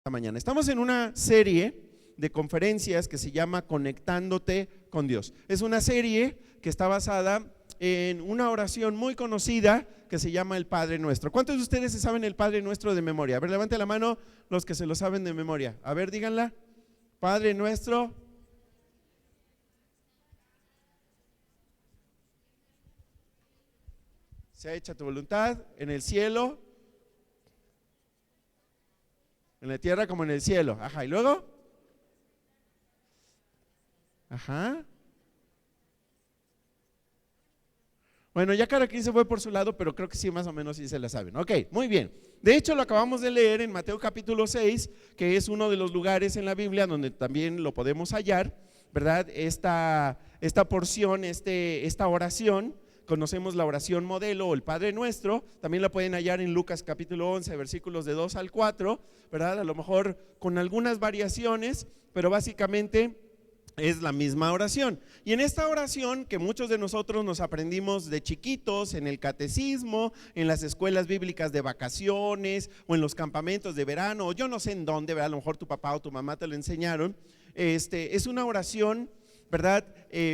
esta mañana. Estamos en una serie de conferencias que se llama Conectándote con Dios. Es una serie que está basada en una oración muy conocida que se llama el Padre Nuestro. ¿Cuántos de ustedes se saben el Padre Nuestro de memoria? A ver, levante la mano los que se lo saben de memoria. A ver, díganla. Padre Nuestro. Sea hecha tu voluntad en el cielo, en la tierra como en el cielo. Ajá, ¿y luego? Ajá. Bueno, ya cada quien se fue por su lado, pero creo que sí, más o menos sí se la saben. Ok, muy bien. De hecho, lo acabamos de leer en Mateo capítulo 6, que es uno de los lugares en la Biblia donde también lo podemos hallar, ¿verdad? Esta porción, esta oración. Conocemos la oración modelo o el Padre Nuestro, también la pueden hallar en Lucas capítulo 11, versículos de 2 al 4, ¿verdad? A lo mejor con algunas variaciones, pero básicamente es la misma oración. Y en esta oración que muchos de nosotros nos aprendimos de chiquitos, en el catecismo, en las escuelas bíblicas de vacaciones o en los campamentos de verano, o yo no sé en dónde, ¿verdad? A lo mejor tu papá o tu mamá te lo enseñaron. Es una oración, ¿verdad?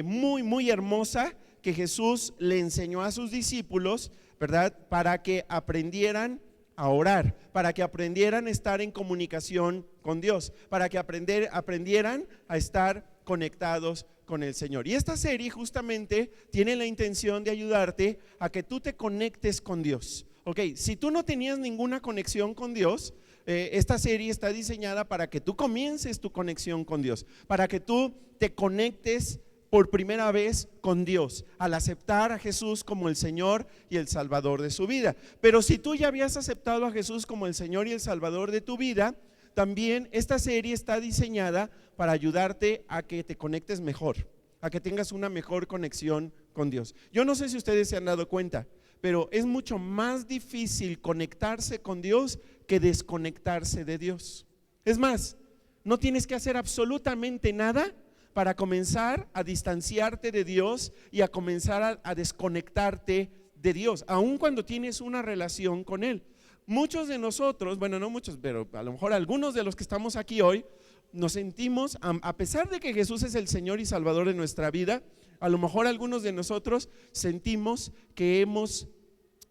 Muy, muy hermosa, que Jesús le enseñó a sus discípulos, ¿verdad? Para que aprendieran a orar, para que aprendieran a estar en comunicación con Dios, para que aprendieran a estar conectados con el Señor. Y esta serie justamente tiene la intención de ayudarte a que tú te conectes con Dios. Ok, si tú no tenías ninguna conexión con Dios, esta serie está diseñada para que tú comiences tu conexión con Dios, para que tú te conectes por primera vez con Dios, al aceptar a Jesús como el Señor y el Salvador de su vida. Pero si tú ya habías aceptado a Jesús como el Señor y el Salvador de tu vida, también esta serie está diseñada para ayudarte a que te conectes mejor, a que tengas una mejor conexión con Dios. Yo no sé si ustedes se han dado cuenta, pero es mucho más difícil conectarse con Dios que desconectarse de Dios. Es más, no tienes que hacer absolutamente nada para comenzar a distanciarte de Dios y a comenzar a desconectarte de Dios, aun cuando tienes una relación con Él. Muchos de nosotros, bueno, no muchos, pero a lo mejor algunos de los que estamos aquí hoy, nos sentimos, a pesar de que Jesús es el Señor y Salvador de nuestra vida, a lo mejor algunos de nosotros sentimos que hemos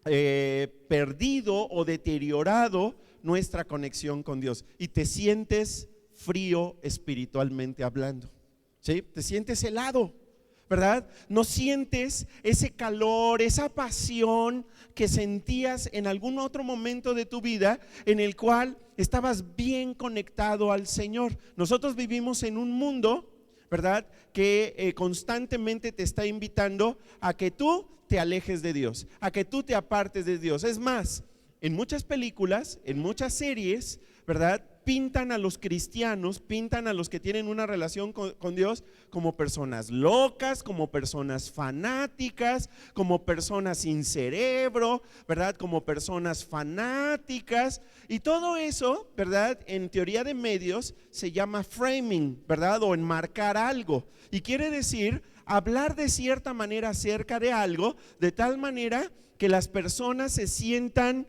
perdido o deteriorado nuestra conexión con Dios y te sientes frío espiritualmente hablando. ¿Sí? Te sientes helado, ¿verdad? No sientes ese calor, esa pasión que sentías en algún otro momento de tu vida en el cual estabas bien conectado al Señor. Nosotros vivimos en un mundo, ¿verdad? Que constantemente te está invitando a que tú te alejes de Dios, a que tú te apartes de Dios. Es más, en muchas películas, en muchas series, ¿verdad? Pintan a los cristianos, pintan a los que tienen una relación con Dios como personas locas, como personas fanáticas, como personas sin cerebro, ¿verdad? Como personas fanáticas. Y todo eso, ¿verdad? En teoría de medios se llama framing, ¿verdad? O enmarcar algo. Y quiere decir hablar de cierta manera acerca de algo, de tal manera que las personas se sientan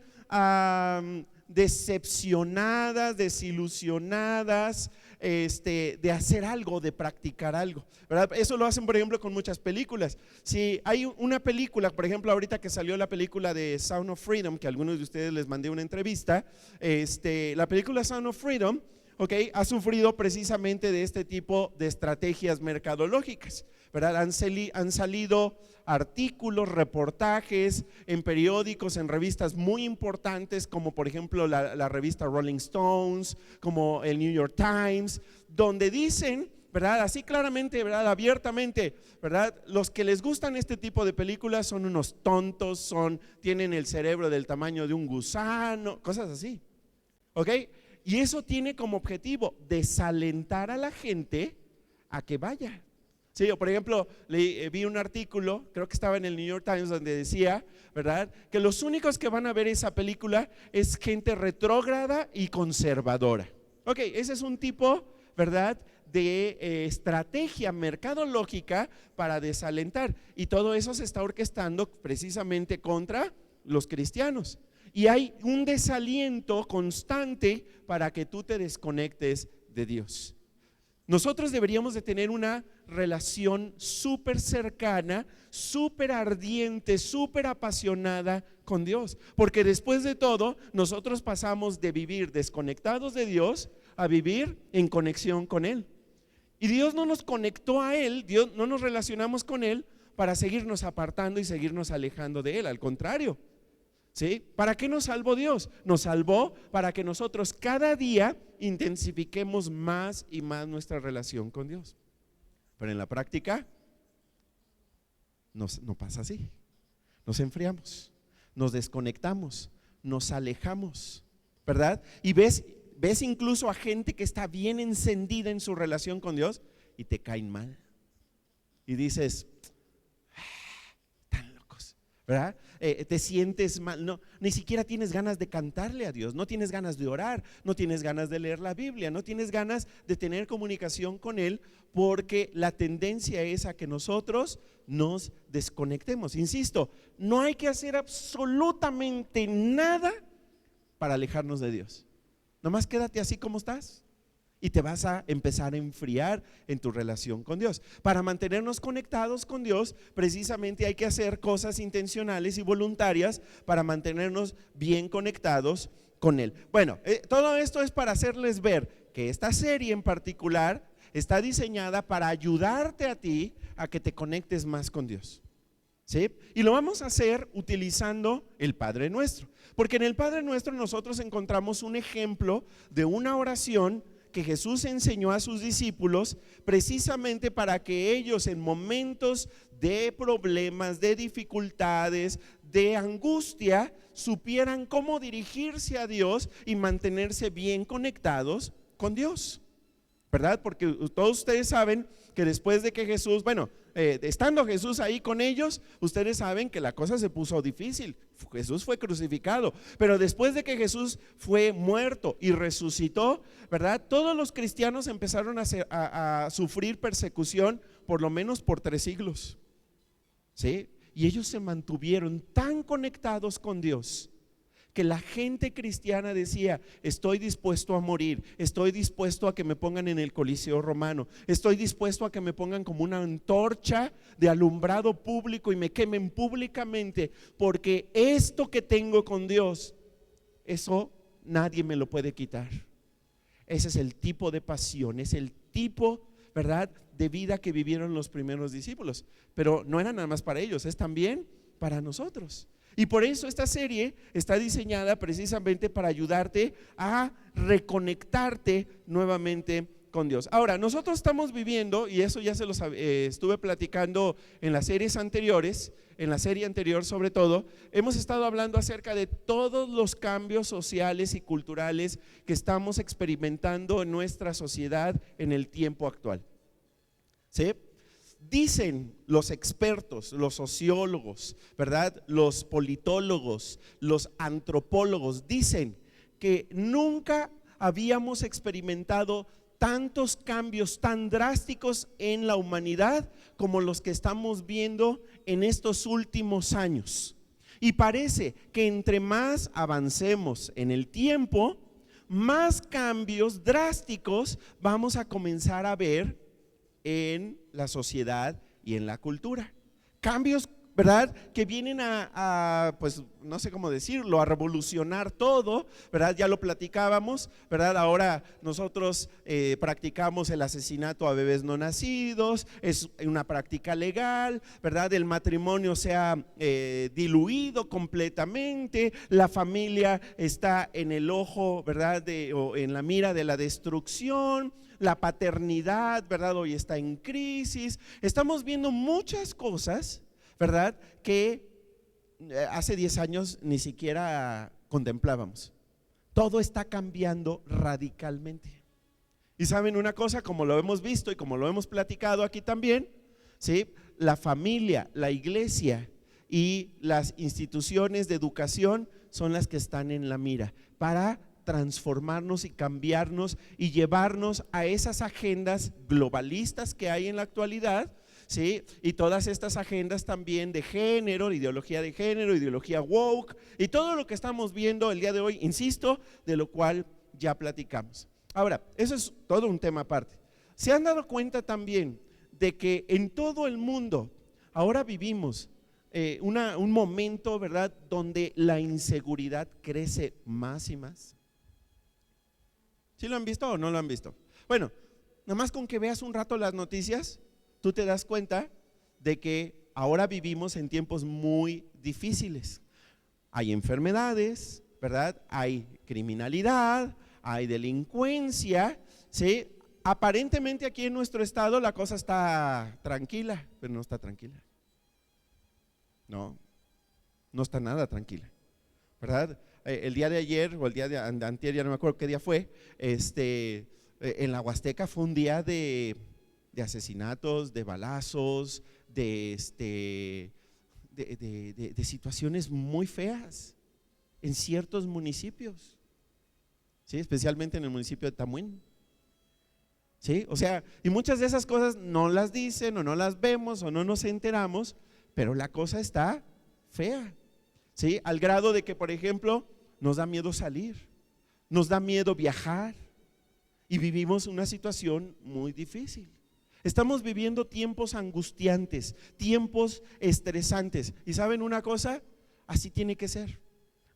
decepcionadas, desilusionadas de hacer algo, de practicar algo, ¿verdad? Eso lo hacen, por ejemplo, con muchas películas. Si hay una película, por ejemplo, ahorita que salió la película de Sound of Freedom, que a algunos de ustedes les mandé una entrevista, la película Sound of Freedom, okay, ha sufrido precisamente de este tipo de estrategias mercadológicas, ¿verdad? Han salido artículos, reportajes en periódicos, en revistas muy importantes, como por ejemplo la revista Rolling Stones, como el New York Times, donde dicen, ¿verdad? Así claramente, ¿verdad? Abiertamente, ¿verdad? Los que les gustan este tipo de películas son unos tontos, tienen el cerebro del tamaño de un gusano, cosas así, ¿ok? Y eso tiene como objetivo desalentar a la gente a que vaya. Sí, o por ejemplo, vi un artículo, creo que estaba en el New York Times, donde decía, ¿verdad?, que los únicos que van a ver esa película es gente retrógrada y conservadora. Ok, ese es un tipo, ¿verdad?, de estrategia mercadológica para desalentar. Y todo eso se está orquestando precisamente contra los cristianos. y hay un desaliento constante para que tú te desconectes de Dios. Nosotros deberíamos de tener una relación súper cercana, súper ardiente, súper apasionada con Dios, porque después de todo nosotros pasamos de vivir desconectados de Dios a vivir en conexión con Él. Y Dios no nos conectó a Él, Dios no nos relacionamos con Él para seguirnos apartando y seguirnos alejando de Él, al contrario. ¿Sí? ¿Para qué nos salvó Dios? Nos salvó para que nosotros cada día intensifiquemos más y más nuestra relación con Dios. Pero en la práctica no pasa así. Nos enfriamos, nos desconectamos, nos alejamos, ¿verdad? Y ves incluso a gente que está bien encendida en su relación con Dios y te caen mal. Y dices, tan locos, ¿verdad? Te sientes mal, no, ni siquiera tienes ganas de cantarle a Dios, no tienes ganas de orar, no tienes ganas de leer la Biblia, no tienes ganas de tener comunicación con Él, porque la tendencia es a que nosotros nos desconectemos. Insisto, no hay que hacer absolutamente nada para alejarnos de Dios. Nomás quédate así como estás y te vas a empezar a enfriar en tu relación con Dios. Para mantenernos conectados con Dios, precisamente hay que hacer cosas intencionales y voluntarias para mantenernos bien conectados con Él. Bueno, todo esto es para hacerles ver que esta serie en particular está diseñada para ayudarte a ti a que te conectes más con Dios. ¿Sí? Y lo vamos a hacer utilizando el Padre Nuestro, porque en el Padre Nuestro nosotros encontramos un ejemplo de una oración que Jesús enseñó a sus discípulos precisamente para que ellos en momentos de problemas, de dificultades, de angustia, supieran cómo dirigirse a Dios y mantenerse bien conectados con Dios, ¿verdad? Porque todos ustedes saben que después de que Jesús, estando Jesús ahí con ellos, ustedes saben que la cosa se puso difícil. Jesús fue crucificado, pero después de que Jesús fue muerto y resucitó, ¿verdad? Todos los cristianos empezaron a sufrir persecución por lo menos por 3 siglos, ¿sí? Y ellos se mantuvieron tan conectados con Dios que la gente cristiana decía: estoy dispuesto a morir, estoy dispuesto a que me pongan en el Coliseo Romano, estoy dispuesto a que me pongan como una antorcha de alumbrado público y me quemen públicamente, porque esto que tengo con Dios, eso nadie me lo puede quitar. Ese es el tipo de pasión, es el tipo, ¿verdad?, de vida que vivieron los primeros discípulos. Pero no era nada más para ellos, es también para nosotros. Y por eso esta serie está diseñada precisamente para ayudarte a reconectarte nuevamente con Dios. Ahora, nosotros estamos viviendo, y eso ya se los estuve platicando en las series anteriores, en la serie anterior sobre todo, hemos estado hablando acerca de todos los cambios sociales y culturales que estamos experimentando en nuestra sociedad en el tiempo actual. ¿Sí? Dicen los expertos, los sociólogos, ¿verdad?, los politólogos, los antropólogos, dicen que nunca habíamos experimentado tantos cambios tan drásticos en la humanidad como los que estamos viendo en estos últimos años. Y parece que entre más avancemos en el tiempo, más cambios drásticos vamos a comenzar a ver en la sociedad y en la cultura. Cambios, ¿verdad?, que vienen pues no sé cómo decirlo, a revolucionar todo, ¿verdad? Ya lo platicábamos, ¿verdad? Ahora nosotros practicamos el asesinato a bebés no nacidos, es una práctica legal, ¿verdad? El matrimonio se ha diluido completamente, la familia está en el ojo, ¿verdad?, o en la mira de la destrucción. La paternidad, ¿verdad?, hoy está en crisis. Estamos viendo muchas cosas, ¿verdad?, que hace 10 años ni siquiera contemplábamos. Todo está cambiando radicalmente. Y saben una cosa, como lo hemos visto y como lo hemos platicado aquí también, ¿sí?, la familia, la iglesia y las instituciones de educación son las que están en la mira para transformarnos y cambiarnos y llevarnos a esas agendas globalistas que hay en la actualidad, ¿sí? Y todas estas agendas también de género, ideología woke y todo lo que estamos viendo el día de hoy, insisto, de lo cual ya platicamos. Ahora, eso es todo un tema aparte. ¿Se han dado cuenta también de que en todo el mundo ahora vivimos un momento, ¿verdad?, donde la inseguridad crece más y más? ¿Sí lo han visto o no lo han visto? Bueno, nada más con que veas un rato las noticias, tú te das cuenta de que ahora vivimos en tiempos muy difíciles. Hay enfermedades, ¿verdad? Hay criminalidad, hay delincuencia, ¿sí? Aparentemente aquí en nuestro estado la cosa está tranquila, pero no está tranquila. No está nada tranquila, ¿verdad? El día de ayer o el día de antier, ya no me acuerdo qué día fue, en la Huasteca fue un día de asesinatos, de balazos, de situaciones muy feas en ciertos municipios, ¿sí? Especialmente en el municipio de Tamuín, ¿sí? O sea, y muchas de esas cosas no las dicen o no las vemos o no nos enteramos, pero la cosa está fea, ¿sí? Al grado de que, por ejemplo, nos da miedo salir, nos da miedo viajar y vivimos una situación muy difícil. Estamos viviendo tiempos angustiantes, tiempos estresantes. ¿Y saben una cosa? Así tiene que ser.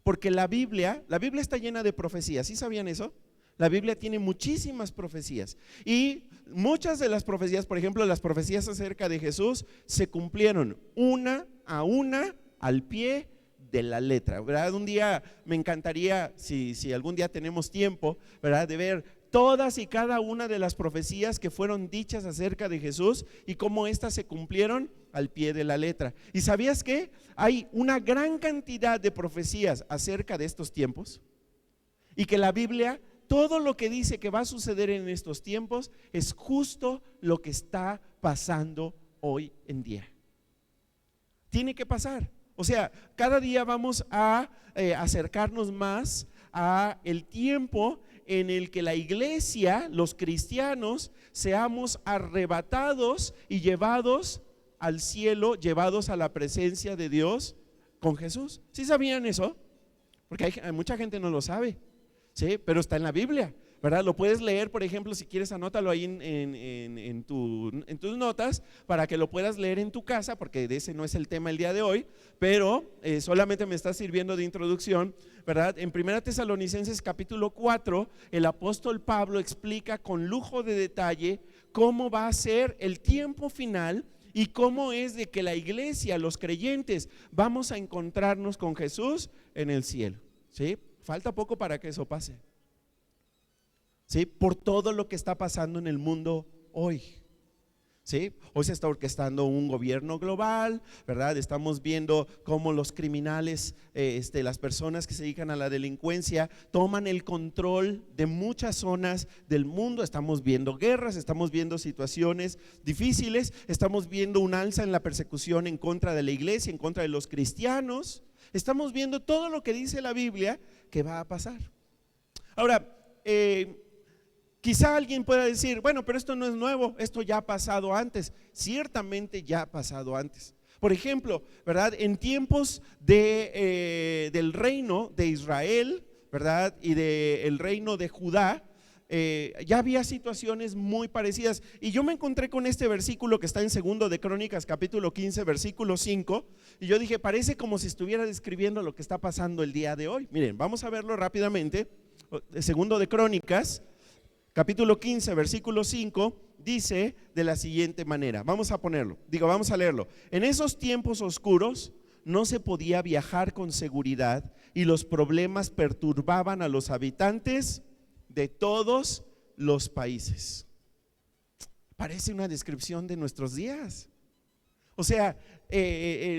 Porque la Biblia está llena de profecías. ¿Sí sabían eso? La Biblia tiene muchísimas profecías. Y muchas de las profecías, por ejemplo, las profecías acerca de Jesús, se cumplieron una a una al pie de la letra, ¿verdad? Un día me encantaría, si algún día tenemos tiempo, ¿verdad?, de ver todas y cada una de las profecías que fueron dichas acerca de Jesús y cómo éstas se cumplieron al pie de la letra. ¿Y sabías qué? Hay una gran cantidad de profecías acerca de estos tiempos y que la Biblia, todo lo que dice que va a suceder en estos tiempos es justo lo que está pasando hoy en día. Tiene que pasar. O sea, cada día vamos a acercarnos más a el tiempo en el que la iglesia, los cristianos, seamos arrebatados y llevados al cielo, llevados a la presencia de Dios con Jesús. ¿Sí sabían eso? Porque hay mucha gente no lo sabe, ¿sí? Pero está en la Biblia, ¿verdad? Lo puedes leer, por ejemplo, si quieres anótalo ahí en tus notas para que lo puedas leer en tu casa, porque de ese no es el tema el día de hoy, pero solamente me está sirviendo de introducción, ¿verdad? En 1 Tesalonicenses capítulo 4, el apóstol Pablo explica con lujo de detalle cómo va a ser el tiempo final y cómo es de que la iglesia, los creyentes, vamos a encontrarnos con Jesús en el cielo, ¿sí? Falta poco para que eso pase, ¿sí? Por todo lo que está pasando en el mundo hoy, ¿sí? Hoy se está orquestando un gobierno global, ¿verdad? Estamos viendo cómo los criminales, las personas que se dedican a la delincuencia toman el control de muchas zonas del mundo. Estamos viendo guerras, estamos viendo situaciones difíciles, estamos viendo un alza en la persecución en contra de la iglesia, en contra de los cristianos. Estamos viendo todo lo que dice la Biblia que va a pasar. Ahora, quizá alguien pueda decir, bueno, pero esto no es nuevo, esto ya ha pasado antes. Ciertamente ya ha pasado antes. Por ejemplo, ¿verdad? En tiempos del reino de Israel, ¿verdad?, y del reino de Judá, ya había situaciones muy parecidas. Y yo me encontré con este versículo que está en 2 de Crónicas capítulo 15 versículo 5, y yo dije, parece como si estuviera describiendo lo que está pasando el día de hoy. Miren, vamos a verlo rápidamente. 2 de Crónicas capítulo 15 versículo 5 dice de la siguiente manera, vamos a leerlo. En esos tiempos oscuros no se podía viajar con seguridad y los problemas perturbaban a los habitantes de todos los países. Parece una descripción de nuestros días. O sea,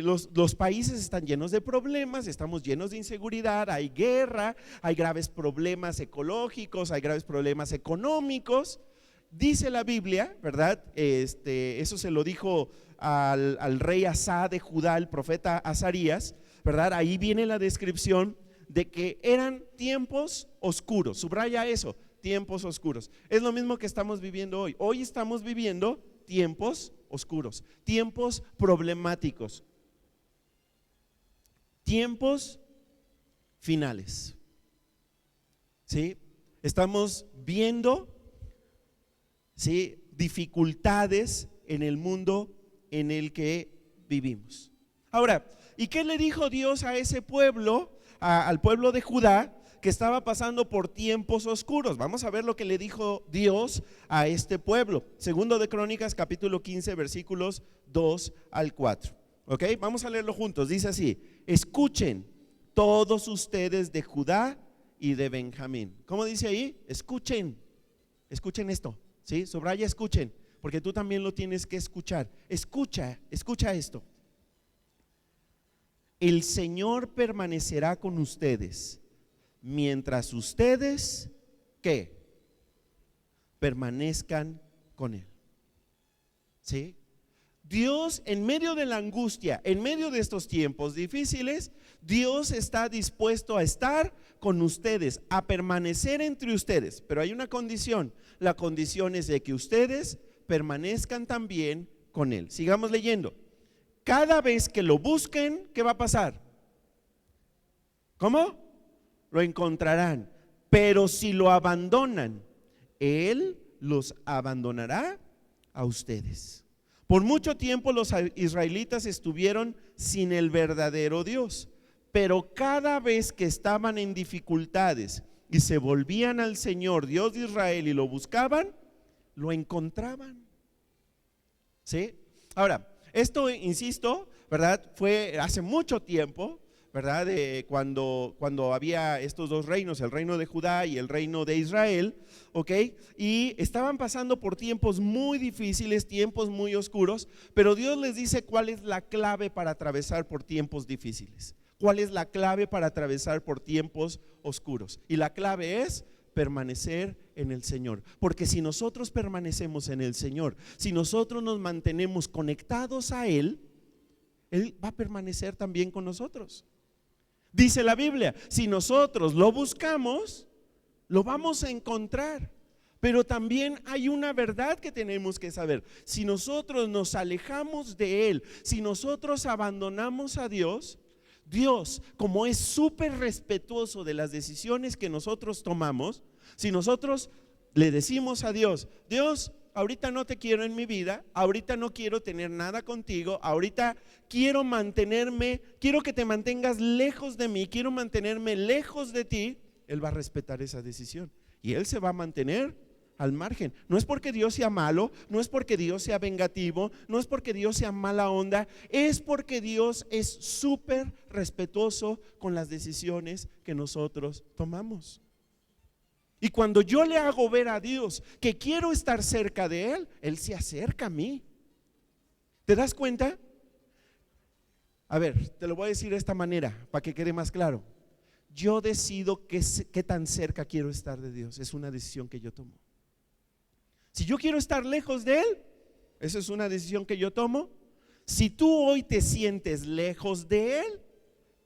los países están llenos de problemas, estamos llenos de inseguridad, hay guerra, hay graves problemas ecológicos, hay graves problemas económicos. Dice la Biblia, ¿verdad? Eso se lo dijo al rey Asa de Judá, el profeta Azarías, ¿verdad? Ahí viene la descripción de que eran tiempos oscuros. Subraya eso, tiempos oscuros. Es lo mismo que estamos viviendo hoy. Hoy estamos viviendo tiempos oscuros, tiempos problemáticos, tiempos finales. ¿Sí? Estamos viendo, ¿sí?, dificultades en el mundo en el que vivimos. Ahora, ¿y qué le dijo Dios a ese pueblo, al pueblo de Judá, que estaba pasando por tiempos oscuros? Vamos a ver lo que le dijo Dios a este pueblo. Segundo de Crónicas, capítulo 15, versículos 2 al 4. ¿Ok? Vamos a leerlo juntos. Dice así: escuchen todos ustedes de Judá y de Benjamín. ¿Cómo dice ahí? Escuchen esto, ¿sí? Subraya escuchen, porque tú también lo tienes que escuchar. Escucha esto. El Señor permanecerá con ustedes mientras ustedes, ¿qué? Permanezcan con Él. ¿Sí? Dios, en medio de la angustia, en medio de estos tiempos difíciles, Dios está dispuesto a estar con ustedes, a permanecer entre ustedes. Pero hay una condición: la condición es de que ustedes permanezcan también con Él. Sigamos leyendo. Cada vez que lo busquen, ¿qué va a pasar? ¿Cómo? Lo encontrarán. Pero si lo abandonan, Él los abandonará a ustedes. Por mucho tiempo los israelitas estuvieron sin el verdadero Dios, pero cada vez que estaban en dificultades y se volvían al Señor, Dios de Israel, y lo buscaban, lo encontraban. ¿Sí? Ahora, esto, insisto, ¿verdad?, fue hace mucho tiempo, ¿verdad? Cuando había estos dos reinos, el reino de Judá y el reino de Israel, ¿ok? Y estaban pasando por tiempos muy difíciles, tiempos muy oscuros, pero Dios les dice cuál es la clave para atravesar por tiempos difíciles, cuál es la clave para atravesar por tiempos oscuros. Y la clave es permanecer en el Señor, porque si nosotros permanecemos en el Señor, si nosotros nos mantenemos conectados a Él, Él va a permanecer también con nosotros. Dice la Biblia, si nosotros lo buscamos, lo vamos a encontrar. Pero también hay una verdad que tenemos que saber: si nosotros nos alejamos de Él, si nosotros abandonamos a Dios, Dios, como es súper respetuoso de las decisiones que nosotros tomamos, si nosotros le decimos a Dios: Dios, ahorita no te quiero en mi vida, ahorita no quiero tener nada contigo, ahorita quiero mantenerme, quiero que te mantengas lejos de mí, quiero mantenerme lejos de ti, Él va a respetar esa decisión y Él se va a mantener al margen. No es porque Dios sea malo, no es porque Dios sea vengativo, no es porque Dios sea mala onda, es porque Dios es súper respetuoso con las decisiones que nosotros tomamos. Y cuando yo le hago ver a Dios que quiero estar cerca de Él, Él se acerca a mí. ¿Te das cuenta? A ver, te lo voy a decir de esta manera para que quede más claro. Yo decido qué tan cerca quiero estar de Dios. Es una decisión que yo tomo. Si yo quiero estar lejos de Él, esa es una decisión que yo tomo. Si tú hoy te sientes lejos de Él,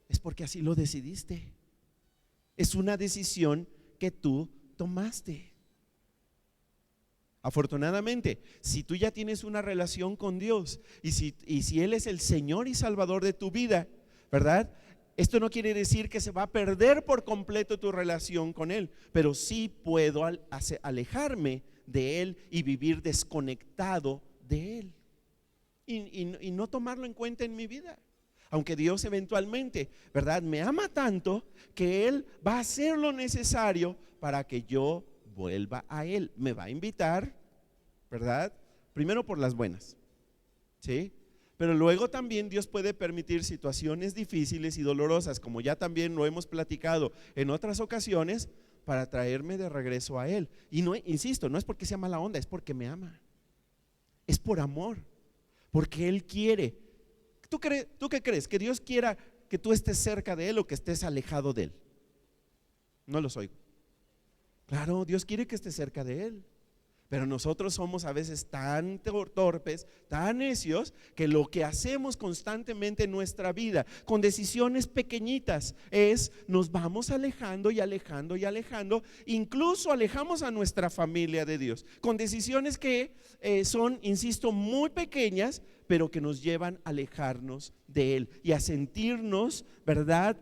es porque así lo decidiste. Es una decisión que tú tomaste. Afortunadamente, si tú ya tienes una relación con Dios y si Él es el Señor y Salvador de tu vida, ¿verdad? Esto no quiere decir que se va a perder por completo tu relación con Él, pero sí puedo alejarme de Él y vivir desconectado de Él y no tomarlo en cuenta en mi vida. Aunque Dios eventualmente, ¿verdad?, me ama tanto que Él va a hacer lo necesario para que yo vuelva a Él. Me va a invitar, ¿verdad? Primero por las buenas, ¿sí? Pero luego también Dios puede permitir situaciones difíciles y dolorosas, como ya también lo hemos platicado en otras ocasiones, para traerme de regreso a Él. Y no, insisto, no es porque sea mala onda, es porque me ama. Es por amor, porque Él quiere. ¿Tú qué crees? ¿Que Dios quiera que tú estés cerca de Él o que estés alejado de Él? No los oigo. Claro, Dios quiere que estés cerca de Él, Pero nosotros somos a veces tan torpes, tan necios, que lo que hacemos constantemente en nuestra vida, con decisiones pequeñitas, es nos vamos alejando y alejando y alejando, incluso alejamos a nuestra familia de Dios, con decisiones que son, insisto, muy pequeñas, pero que nos llevan a alejarnos de Él y a sentirnos, ¿verdad?,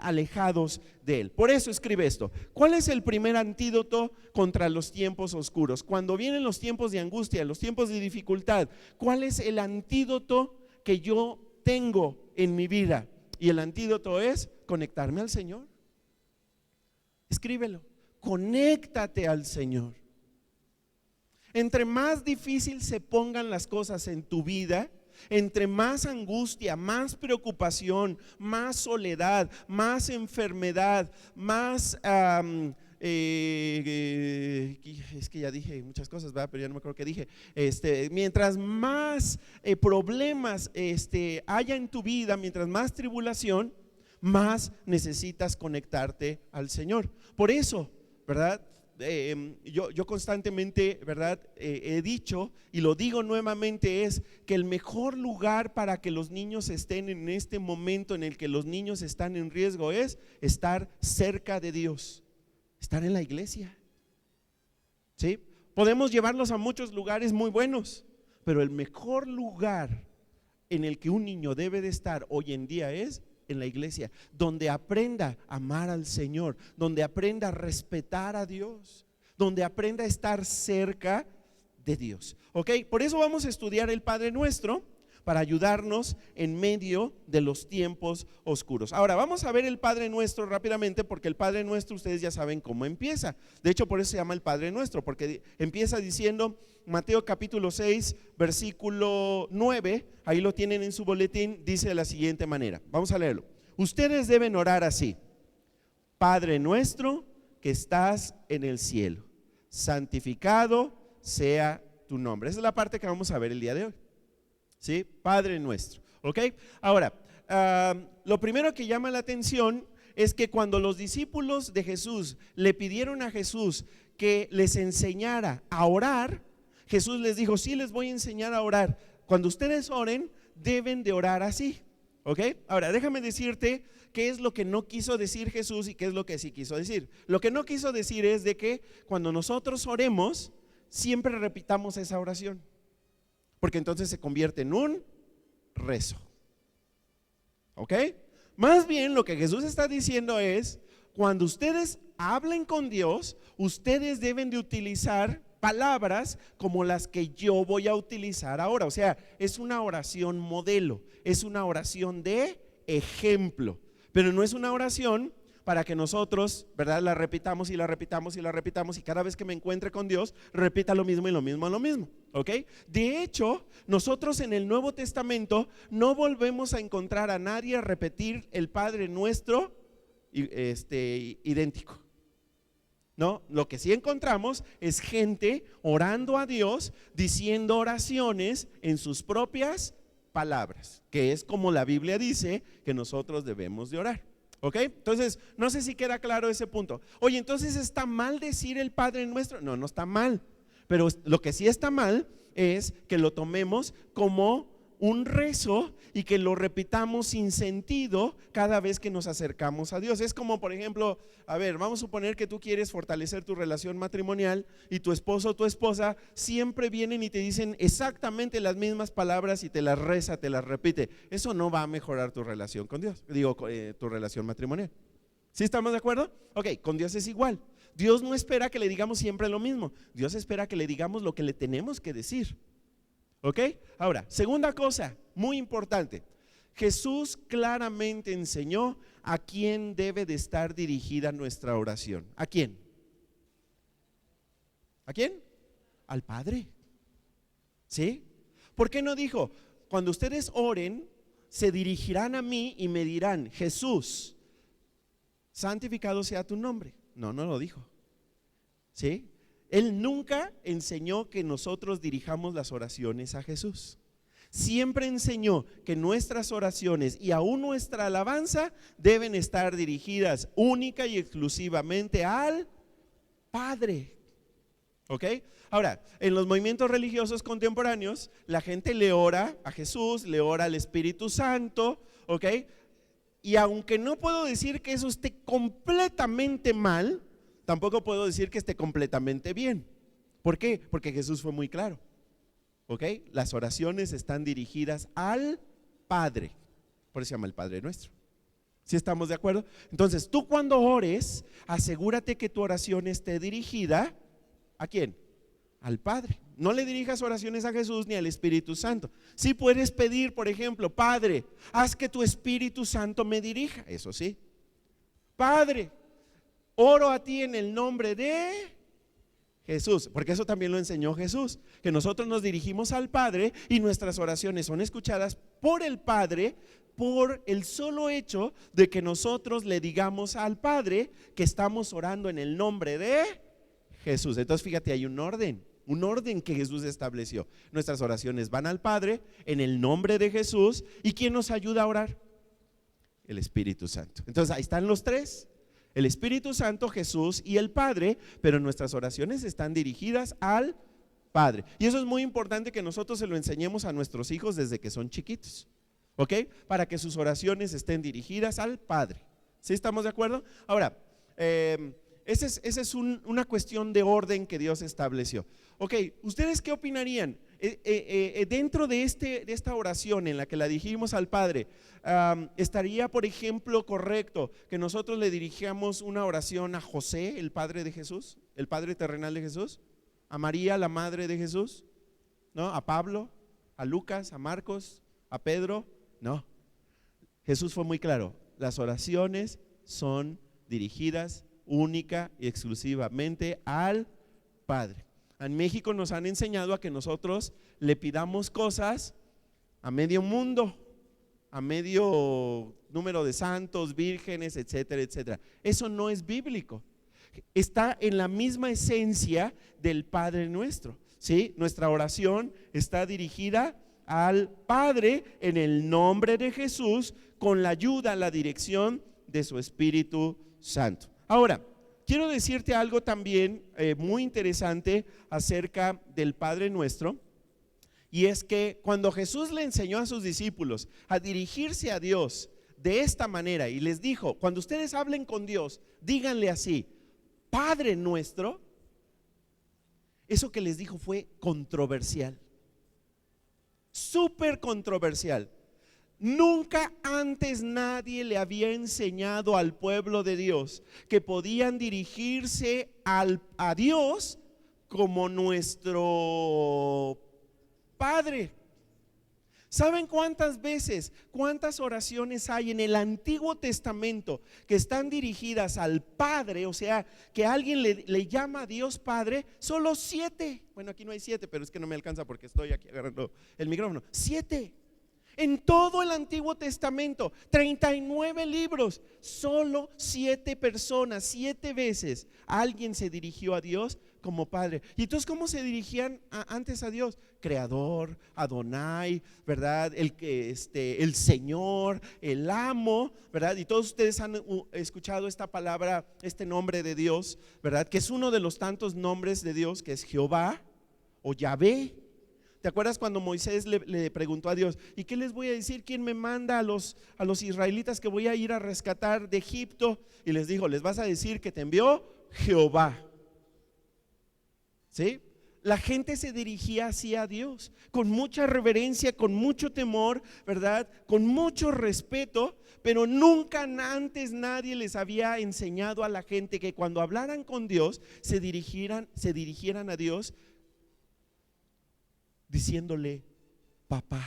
alejados de Él. Por eso escribe esto: ¿cuál es el primer antídoto contra los tiempos oscuros? Cuando vienen los tiempos de angustia, los tiempos de dificultad, ¿cuál es el antídoto que yo tengo en mi vida? Y el antídoto es conectarme al Señor. Escríbelo: conéctate al Señor. Entre más difícil se pongan las cosas en tu vida, entre más angustia, más preocupación, más soledad, más enfermedad, más es que ya dije muchas cosas, ¿verdad? Pero ya no me acuerdo qué dije. Mientras más problemas haya en tu vida, mientras más tribulación, más necesitas conectarte al Señor. Por eso, ¿verdad? Yo constantemente, ¿verdad? He dicho y lo digo nuevamente, es que el mejor lugar para que los niños estén en este momento en el que los niños están en riesgo es estar cerca de Dios, estar en la iglesia. ¿Sí? Podemos llevarlos a muchos lugares muy buenos, pero el mejor lugar en el que un niño debe de estar hoy en día es en la iglesia, donde aprenda a amar al Señor, donde aprenda a respetar a Dios, donde aprenda a estar cerca de Dios. ¿Ok? Por eso vamos a estudiar el Padre Nuestro, para ayudarnos en medio de los tiempos oscuros. Ahora vamos a ver el Padre Nuestro rápidamente, porque el Padre Nuestro ustedes ya saben cómo empieza. De hecho, por eso se llama el Padre Nuestro, porque empieza diciendo, Mateo capítulo 6 versículo 9, ahí lo tienen en su boletín, dice de la siguiente manera, vamos a leerlo: ustedes deben orar así: Padre nuestro que estás en el cielo, santificado sea tu nombre. Esa es la parte que vamos a ver el día de hoy. ¿Sí? Padre nuestro. ¿Ok? Ahora, lo primero que llama la atención es que cuando los discípulos de Jesús le pidieron a Jesús que les enseñara a orar, Jesús les dijo: sí, les voy a enseñar a orar. Cuando ustedes oren, deben de orar así. ¿Ok? Ahora, déjame decirte qué es lo que no quiso decir Jesús y qué es lo que sí quiso decir. Lo que no quiso decir es de que cuando nosotros oremos, siempre repitamos esa oración, porque entonces se convierte en un rezo. ¿Ok? Más bien lo que Jesús está diciendo es: cuando ustedes hablen con Dios, ustedes deben de utilizar palabras como las que yo voy a utilizar ahora. O sea, es una oración modelo, es una oración de ejemplo, pero no es una oración para que nosotros, ¿verdad?, la repitamos y la repitamos y la repitamos, y cada vez que me encuentre con Dios repita lo mismo y lo mismo y lo mismo. ¿Ok? De hecho, nosotros en el Nuevo Testamento no volvemos a encontrar a nadie repetir el Padre Nuestro idéntico. No, lo que sí encontramos es gente orando a Dios, diciendo oraciones en sus propias palabras, que es como la Biblia dice que nosotros debemos de orar. ¿Ok? Entonces, no sé si queda claro ese punto. Oye, entonces, ¿está mal decir el Padre Nuestro? No, no está mal, pero lo que sí está mal es que lo tomemos como un rezo y que lo repitamos sin sentido cada vez que nos acercamos a Dios. Es como, por ejemplo, a ver, vamos a suponer que tú quieres fortalecer tu relación matrimonial y tu esposo o tu esposa siempre vienen y te dicen exactamente las mismas palabras y te las reza, te las repite. Eso no va a mejorar tu relación con Dios, tu relación matrimonial. ¿Sí estamos de acuerdo? Ok, con Dios es igual. Dios no espera que le digamos siempre lo mismo. Dios espera que le digamos lo que le tenemos que decir. ¿Ok? Ahora, segunda cosa muy importante: Jesús claramente enseñó a quién debe de estar dirigida nuestra oración. ¿A quién? ¿A quién? Al Padre. ¿Sí? ¿Por qué no dijo: cuando ustedes oren, se dirigirán a mí y me dirán: Jesús, santificado sea tu nombre? No, no lo dijo. ¿Sí? Él nunca enseñó que nosotros dirijamos las oraciones a Jesús. Siempre enseñó que nuestras oraciones y aún nuestra alabanza deben estar dirigidas única y exclusivamente al Padre. ¿Ok? Ahora, en los movimientos religiosos contemporáneos, la gente le ora a Jesús, le ora al Espíritu Santo, ¿ok? Y aunque no puedo decir que eso esté completamente mal, tampoco puedo decir que esté completamente bien. ¿Por qué? Porque Jesús fue muy claro, ¿ok? Las oraciones están dirigidas al Padre, por eso se llama el Padre Nuestro. ¿Sí estamos de acuerdo? Entonces, tú cuando ores, asegúrate que tu oración esté dirigida ¿a quién? Al Padre. No le dirijas oraciones a Jesús ni al Espíritu Santo. Sí puedes pedir, por ejemplo, Padre, haz que tu Espíritu Santo me dirija, eso sí. Padre, oro a ti en el nombre de Jesús, porque eso también lo enseñó Jesús, que nosotros nos dirigimos al Padre y nuestras oraciones son escuchadas por el Padre, por el solo hecho de que nosotros le digamos al Padre que estamos orando en el nombre de Jesús. Entonces fíjate, hay un orden que Jesús estableció. Nuestras oraciones van al Padre en el nombre de Jesús. ¿Y quién nos ayuda a orar? El Espíritu Santo. Entonces ahí están los tres: el Espíritu Santo, Jesús y el Padre, pero nuestras oraciones están dirigidas al Padre. Y eso es muy importante que nosotros se lo enseñemos a nuestros hijos desde que son chiquitos, ¿ok? Para que sus oraciones estén dirigidas al Padre. ¿Sí estamos de acuerdo? Ahora, esa es una cuestión de orden que Dios estableció. Ok, ¿ustedes qué opinarían? Dentro de esta oración en la que la dirigimos al Padre, ¿estaría, por ejemplo, correcto que nosotros le dirigamos una oración a José, el padre de Jesús, el padre terrenal de Jesús? ¿A María, la madre de Jesús? ¿No? ¿A Pablo? ¿A Lucas? ¿A Marcos? ¿A Pedro? No. Jesús fue muy claro: las oraciones son dirigidas única y exclusivamente al Padre. En México nos han enseñado a que nosotros le pidamos cosas a medio mundo, a medio número de santos, vírgenes, etcétera, etcétera. Eso no es bíblico. Está en la misma esencia del Padre Nuestro, ¿sí? Nuestra oración está dirigida al Padre en el nombre de Jesús, con la ayuda, la dirección de su Espíritu Santo. Ahora, quiero decirte algo también muy interesante acerca del Padre Nuestro, y es que cuando Jesús le enseñó a sus discípulos a dirigirse a Dios de esta manera y les dijo: cuando ustedes hablen con Dios, díganle así: Padre Nuestro, eso que les dijo fue controversial, súper controversial. Nunca antes nadie le había enseñado al pueblo de Dios que podían dirigirse a Dios como nuestro Padre. ¿Saben cuántas veces, cuántas oraciones hay en el Antiguo Testamento que están dirigidas al Padre? O sea, que alguien le llama a Dios Padre. Solo 7. Bueno, aquí no hay 7, pero es que no me alcanza porque estoy aquí agarrando el micrófono. 7. En todo el Antiguo Testamento, 39 libros, solo 7 personas, 7 veces alguien se dirigió a Dios como Padre. Y entonces, ¿cómo se dirigían antes a Dios? Creador, Adonai, ¿verdad? El Señor, el Amo, ¿verdad? Y todos ustedes han escuchado esta palabra, este nombre de Dios, ¿verdad? Que es uno de los tantos nombres de Dios, que es Jehová o Yahvé. ¿Te acuerdas cuando Moisés le preguntó a Dios: ¿y qué les voy a decir? ¿Quién me manda a los israelitas que voy a ir a rescatar de Egipto? Y les dijo: les vas a decir que te envió Jehová. ¿Sí? La gente se dirigía así a Dios, con mucha reverencia, con mucho temor, ¿verdad? Con mucho respeto, pero nunca antes nadie les había enseñado a la gente que cuando hablaran con Dios se dirigieran a Dios diciéndole papá.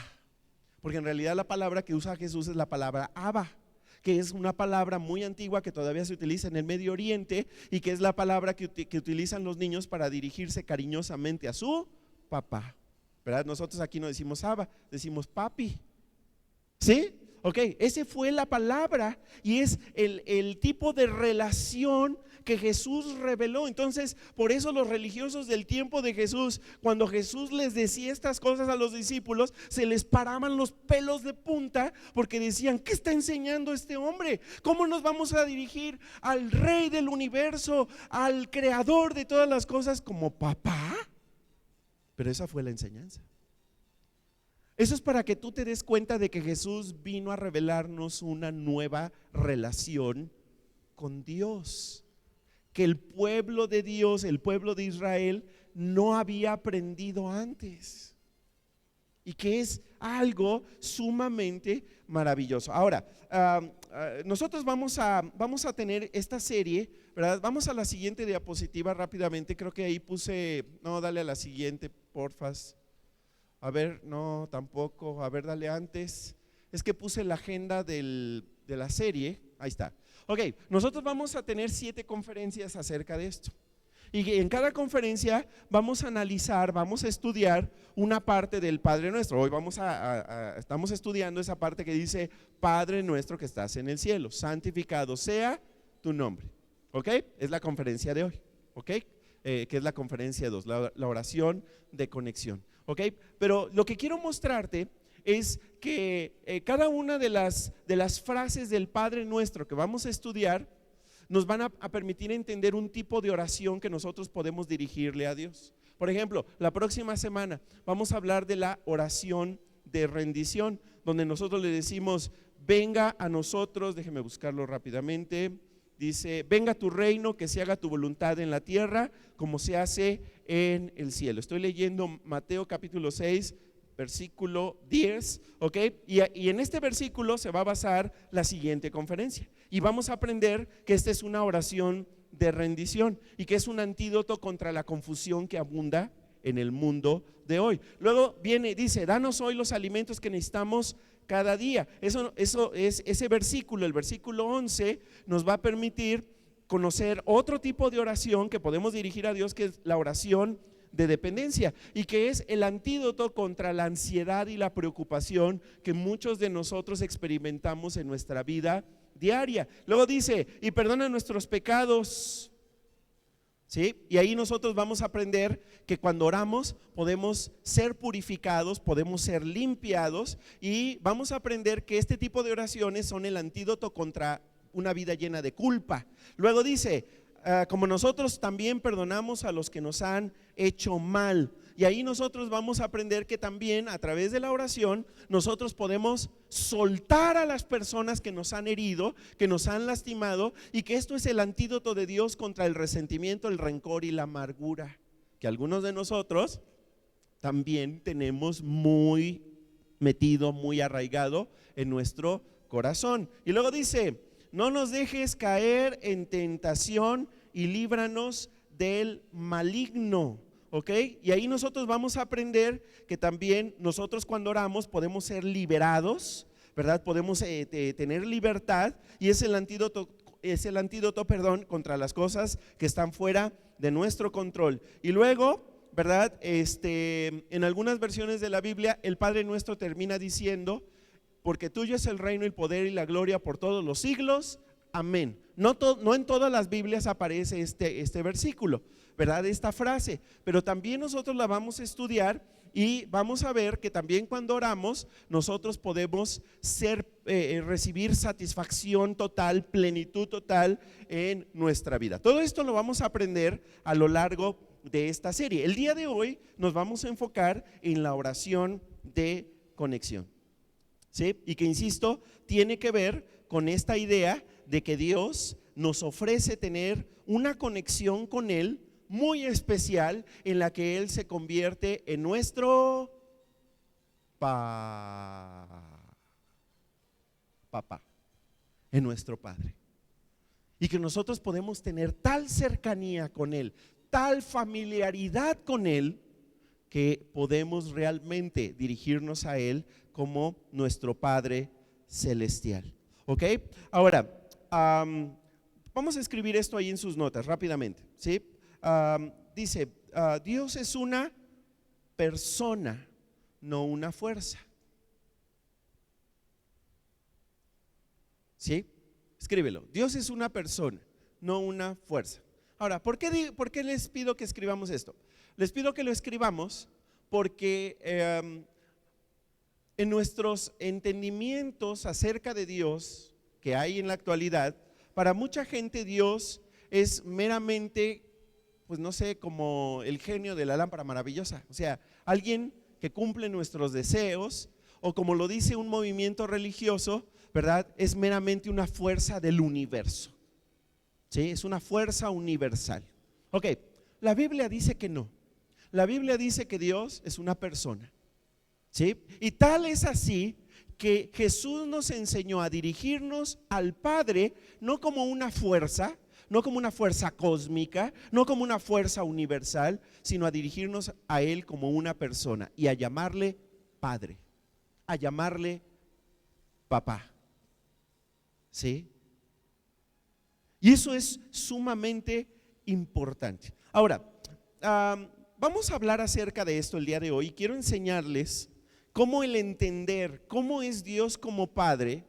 Porque en realidad la palabra que usa Jesús es la palabra Abba, que es una palabra muy antigua que todavía se utiliza en el Medio Oriente y que es la palabra que utilizan los niños para dirigirse cariñosamente a su papá, ¿verdad? Nosotros aquí no decimos Abba, decimos papi. ¿Sí? Ok, ese fue la palabra y es el tipo de relación que Jesús reveló. Entonces, por eso los religiosos del tiempo de Jesús, cuando Jesús les decía estas cosas a los discípulos, se les paraban los pelos de punta, porque decían: ¿qué está enseñando este hombre? ¿Cómo nos vamos a dirigir al Rey del universo, al creador de todas las cosas, como papá? Pero esa fue la enseñanza. Eso es para que tú te des cuenta de que Jesús vino a revelarnos una nueva relación con Dios, que el pueblo de Dios, el pueblo de Israel, no había aprendido antes, y que es algo sumamente maravilloso. Ahora, nosotros vamos a tener esta serie, ¿verdad? Vamos a la siguiente diapositiva rápidamente. Creo que ahí puse, no, dale a la siguiente, porfas. A ver, no, tampoco. A ver, dale antes. Es que puse la agenda de la serie. Ahí está. Ok, nosotros vamos a tener 7 conferencias acerca de esto. Y en cada conferencia vamos a analizar, vamos a estudiar una parte del Padre Nuestro. Hoy estamos estudiando esa parte que dice: Padre nuestro que estás en el cielo, santificado sea tu nombre. ¿Ok? Es la conferencia de hoy. ¿Ok? Que es la conferencia 2, la oración de conexión. ¿Ok? Pero lo que quiero mostrarte es que cada una de las frases del Padre Nuestro que vamos a estudiar nos van a permitir entender un tipo de oración que nosotros podemos dirigirle a Dios. Por ejemplo, la próxima semana vamos a hablar de la oración de rendición, donde nosotros le decimos: venga a nosotros, déjeme buscarlo rápidamente. Dice: venga tu reino, que se haga tu voluntad en la tierra como se hace en el cielo. Estoy leyendo Mateo capítulo 6, versículo 10, ¿ok? Y en este versículo se va a basar la siguiente conferencia. Y vamos a aprender que esta es una oración de rendición y que es un antídoto contra la confusión que abunda en el mundo de hoy. Luego dice: danos hoy los alimentos que necesitamos cada día. Eso es ese versículo, el versículo 11, nos va a permitir conocer otro tipo de oración que podemos dirigir a Dios, que es la oración de dependencia, y que es el antídoto contra la ansiedad y la preocupación que muchos de nosotros experimentamos en nuestra vida diaria. Luego dice: y perdona nuestros pecados. ¿Sí? Y ahí nosotros vamos a aprender que cuando oramos podemos ser purificados, podemos ser limpiados, y vamos a aprender que este tipo de oraciones son el antídoto contra una vida llena de culpa. Luego dice: como nosotros también perdonamos a los que nos han hecho mal. Y ahí nosotros vamos a aprender que también a través de la oración nosotros podemos soltar a las personas que nos han herido, que nos han lastimado, y que esto es el antídoto de Dios contra el resentimiento, el rencor y la amargura, que algunos de nosotros también tenemos muy metido, muy arraigado en nuestro corazón. Y luego dice: no nos dejes caer en tentación y líbranos del maligno. ¿Ok? Y ahí nosotros vamos a aprender que también nosotros cuando oramos podemos ser liberados, ¿verdad? Podemos tener libertad, y es el antídoto, contra las cosas que están fuera de nuestro control. Y luego, ¿verdad? En algunas versiones de la Biblia el Padre Nuestro termina diciendo: porque tuyo es el reino, el poder y la gloria por todos los siglos, amén. No en todas las Biblias aparece este versículo, ¿verdad? Esta frase, pero también nosotros la vamos a estudiar y vamos a ver que también cuando oramos nosotros podemos recibir satisfacción total, plenitud total en nuestra vida. Todo esto lo vamos a aprender a lo largo de esta serie. El día de hoy nos vamos a enfocar en la oración de conexión. ¿Sí? Y que, insisto, tiene que ver con esta idea de que Dios nos ofrece tener una conexión con Él muy especial, en la que Él se convierte en nuestro papá, en nuestro Padre, y que nosotros podemos tener tal cercanía con Él, tal familiaridad con Él, que podemos realmente dirigirnos a Él como nuestro Padre celestial. ¿Ok? Ahora, vamos a escribir esto ahí en sus notas rápidamente. ¿Sí? Dice: Dios es una persona, no una fuerza. ¿Sí? Escríbelo. Dios es una persona, no una fuerza. Ahora, ¿por qué les pido que escribamos esto? Les pido que lo escribamos porque en nuestros entendimientos acerca de Dios que hay en la actualidad, para mucha gente Dios es meramente, pues no sé, como el genio de la lámpara maravillosa, o sea, alguien que cumple nuestros deseos, o como lo dice un movimiento religioso, ¿verdad? Es meramente una fuerza del universo, ¿sí? Es una fuerza universal. Ok, la Biblia dice que no. La Biblia dice que Dios es una persona, ¿sí? Y tal es así que Jesús nos enseñó a dirigirnos al Padre no como una fuerza, no como una fuerza cósmica, no como una fuerza universal, sino a dirigirnos a Él como una persona y a llamarle Padre, a llamarle papá, ¿sí? Y eso es sumamente importante. Ahora, vamos a hablar acerca de esto el día de hoy. Quiero enseñarles cómo el entender cómo es Dios como Padre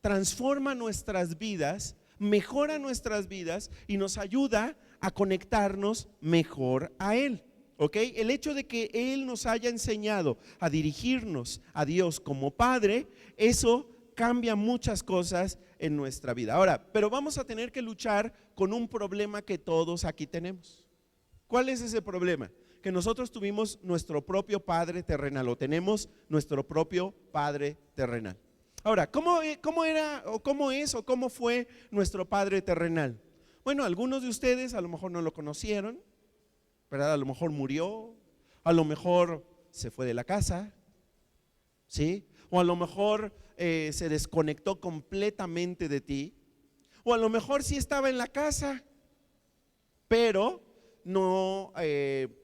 transforma nuestras vidas, mejora nuestras vidas y nos ayuda a conectarnos mejor a Él. ¿Ok? El hecho de que Él nos haya enseñado a dirigirnos a Dios como Padre, eso cambia muchas cosas en nuestra vida. Ahora, pero vamos a tener que luchar con un problema que todos aquí tenemos. ¿Cuál es ese problema? Que nosotros tuvimos nuestro propio padre terrenal, o tenemos nuestro propio padre terrenal. Ahora, ¿cómo era o cómo es o cómo fue nuestro padre terrenal? Bueno, algunos de ustedes a lo mejor no lo conocieron, ¿verdad? A lo mejor murió, a lo mejor se fue de la casa, ¿sí? O a lo mejor se desconectó completamente de ti, o a lo mejor sí estaba en la casa, pero no,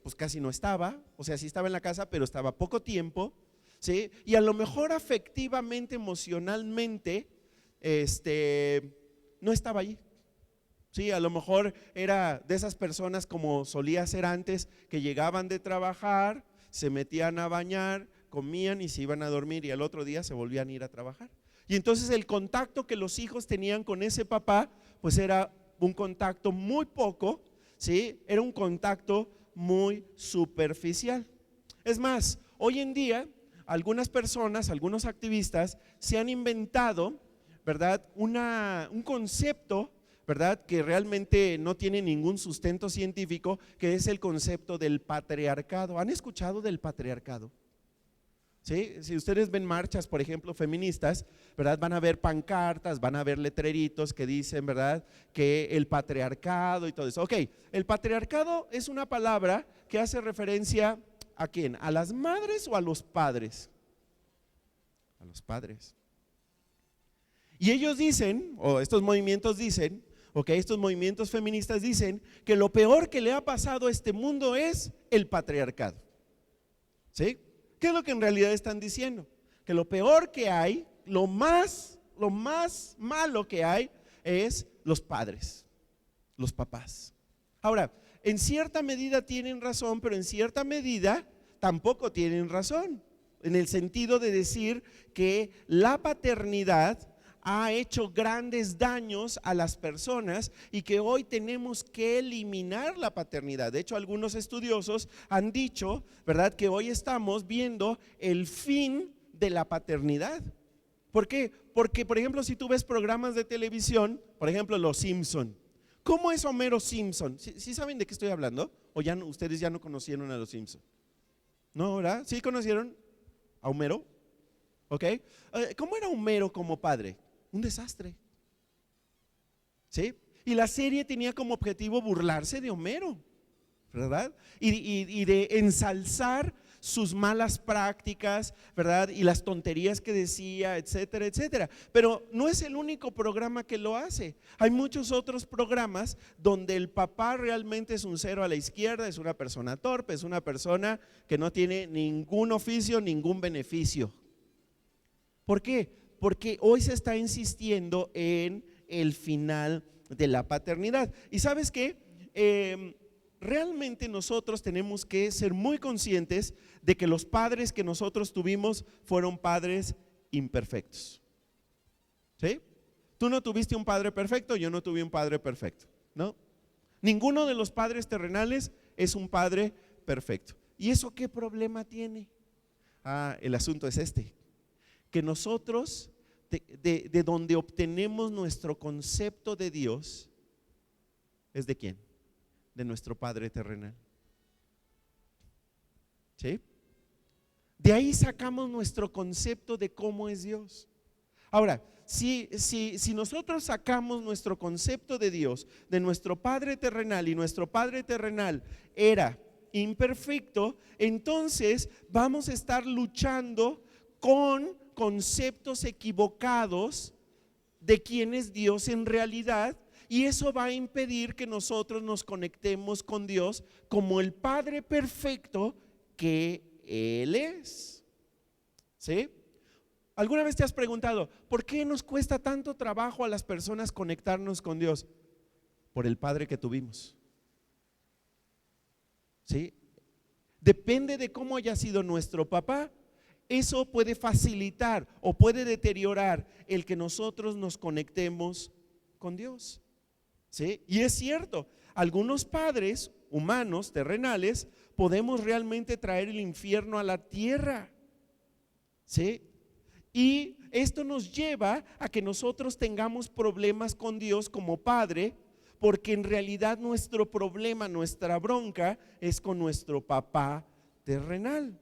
pues casi no estaba, o sea, sí estaba en la casa, pero estaba poco tiempo, ¿sí? Y a lo mejor afectivamente, emocionalmente, no estaba allí. Sí, a lo mejor era de esas personas como solía ser antes, que llegaban de trabajar, se metían a bañar, comían y se iban a dormir y al otro día se volvían a ir a trabajar. Y entonces el contacto que los hijos tenían con ese papá, pues era un contacto muy poco, ¿sí? Era un contacto muy superficial. Es más, hoy en día algunas personas, algunos activistas se han inventado, ¿verdad? Un concepto, ¿verdad? Que realmente no tiene ningún sustento científico, que es el concepto del patriarcado. ¿Han escuchado del patriarcado? ¿Sí? Si ustedes ven marchas, por ejemplo, feministas, ¿verdad? Van a ver pancartas, van a ver letreritos que dicen, ¿verdad? Que el patriarcado y todo eso. Ok, el patriarcado es una palabra que hace referencia ¿a quién? ¿A las madres o a los padres? A los padres. Y ellos dicen, o estos movimientos dicen, ok, estos movimientos feministas dicen que lo peor que le ha pasado a este mundo es el patriarcado. ¿Sí? ¿Qué es lo que en realidad están diciendo? Que lo peor que hay, lo más malo que hay es los padres, los papás. Ahora, en cierta medida tienen razón, pero en cierta medida tampoco tienen razón, en el sentido de decir que la paternidad ha hecho grandes daños a las personas y que hoy tenemos que eliminar la paternidad. De hecho, algunos estudiosos han dicho, ¿verdad?, que hoy estamos viendo el fin de la paternidad. ¿Por qué? Porque, por ejemplo, si tú ves programas de televisión, por ejemplo, Los Simpson, ¿cómo es Homero Simpson? ¿Sí saben de qué estoy hablando? ¿O ya no, ustedes ya no conocieron a Los Simpson? ¿No, verdad? ¿Sí conocieron a Homero? ¿Ok? ¿Cómo era Homero como padre? Un desastre, ¿sí? Y la serie tenía como objetivo burlarse de Homero, ¿verdad? Y de ensalzar sus malas prácticas, ¿verdad? Y las tonterías que decía, etcétera, etcétera. Pero no es el único programa que lo hace. Hay muchos otros programas donde el papá realmente es un cero a la izquierda, es una persona torpe, es una persona que no tiene ningún oficio, ningún beneficio. ¿Por qué? Porque hoy se está insistiendo en el final de la paternidad. ¿Y sabes qué? Realmente nosotros tenemos que ser muy conscientes de que los padres que nosotros tuvimos fueron padres imperfectos, ¿sí? Tú no tuviste un padre perfecto, yo no tuve un padre perfecto, ¿no? Ninguno de los padres terrenales es un padre perfecto. ¿Y eso qué problema tiene? El asunto es este, que nosotros, de donde obtenemos nuestro concepto de Dios, ¿es de quién? De nuestro Padre terrenal. ¿Sí? De ahí sacamos nuestro concepto de cómo es Dios. Ahora, si nosotros sacamos nuestro concepto de Dios, de nuestro Padre terrenal, y nuestro Padre terrenal era imperfecto, entonces vamos a estar luchando con conceptos equivocados de quién es Dios en realidad, y eso va a impedir que nosotros nos conectemos con Dios como el Padre perfecto que Él es. ¿Sí? ¿Alguna vez te has preguntado por qué nos cuesta tanto trabajo a las personas conectarnos con Dios? Por el Padre que tuvimos. ¿Sí? Depende de cómo haya sido nuestro papá. Eso puede facilitar o puede deteriorar el que nosotros nos conectemos con Dios. ¿Sí? Y es cierto, algunos padres humanos, terrenales, podemos realmente traer el infierno a la tierra. ¿Sí? Y esto nos lleva a que nosotros tengamos problemas con Dios como Padre, porque en realidad nuestro problema, nuestra bronca es con nuestro papá terrenal.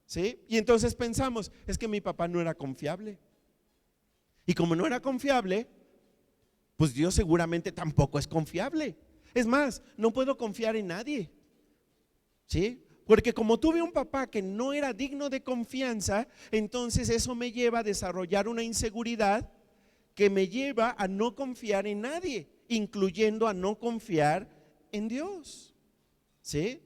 ¿Sí? Y entonces pensamos, es que mi papá no era confiable. Y como no era confiable, pues Dios seguramente tampoco es confiable. Es más, no puedo confiar en nadie. ¿Sí? Porque como tuve un papá que no era digno de confianza, entonces eso me lleva a desarrollar una inseguridad que me lleva a no confiar en nadie, incluyendo a no confiar en Dios. ¿Sí?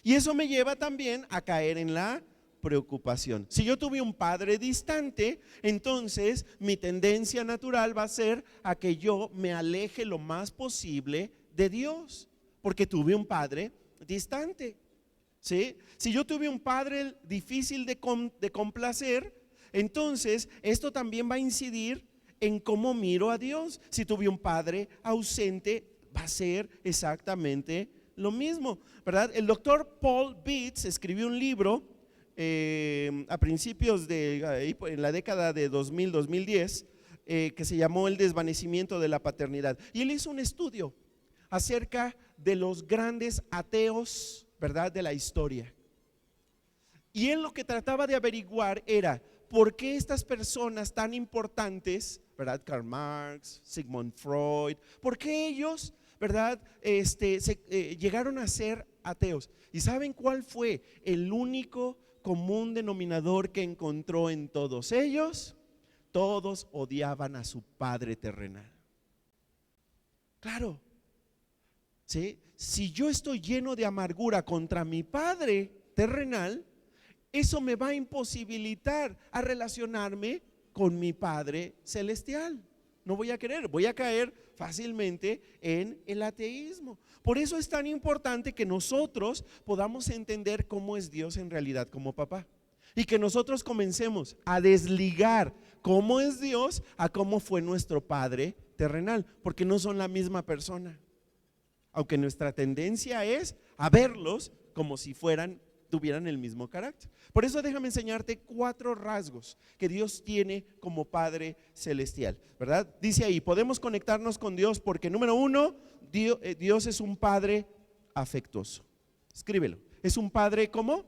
Y eso me lleva también a caer en la preocupación. Si yo tuve un padre distante, entonces mi tendencia natural va a ser a que yo me aleje lo más posible de Dios, porque tuve un padre distante. ¿Sí? Si yo tuve un padre difícil de complacer, entonces esto también va a incidir en cómo miro a Dios. Si tuve un padre ausente, va a ser exactamente lo mismo, ¿verdad? El doctor Paul Beatts escribió un libro a principios en la década de 2000-2010, que se llamó El desvanecimiento de la paternidad. Y él hizo un estudio acerca de los grandes ateos, ¿verdad?, de la historia. Y él lo que trataba de averiguar era por qué estas personas tan importantes, ¿verdad?, Karl Marx, Sigmund Freud, por qué ellos, ¿verdad?, llegaron a ser ateos. ¿Y saben cuál fue el único común denominador que encontró en todos ellos? Todos odiaban a su padre terrenal. Claro. ¿Sí? Si yo estoy lleno de amargura contra mi padre terrenal, eso me va a imposibilitar a relacionarme con mi Padre celestial. No voy a querer, voy a caer fácilmente en el ateísmo. Por eso es tan importante que nosotros podamos entender cómo es Dios en realidad como papá, y que nosotros comencemos a desligar cómo es Dios a cómo fue nuestro Padre terrenal, porque no son la misma persona, aunque nuestra tendencia es a verlos como si tuvieran el mismo carácter. Por eso déjame enseñarte 4 rasgos que Dios tiene como Padre celestial, ¿verdad? Dice ahí, podemos conectarnos con Dios porque, número 1, Dios es un Padre afectuoso. Escríbelo. ¿Es un Padre cómo?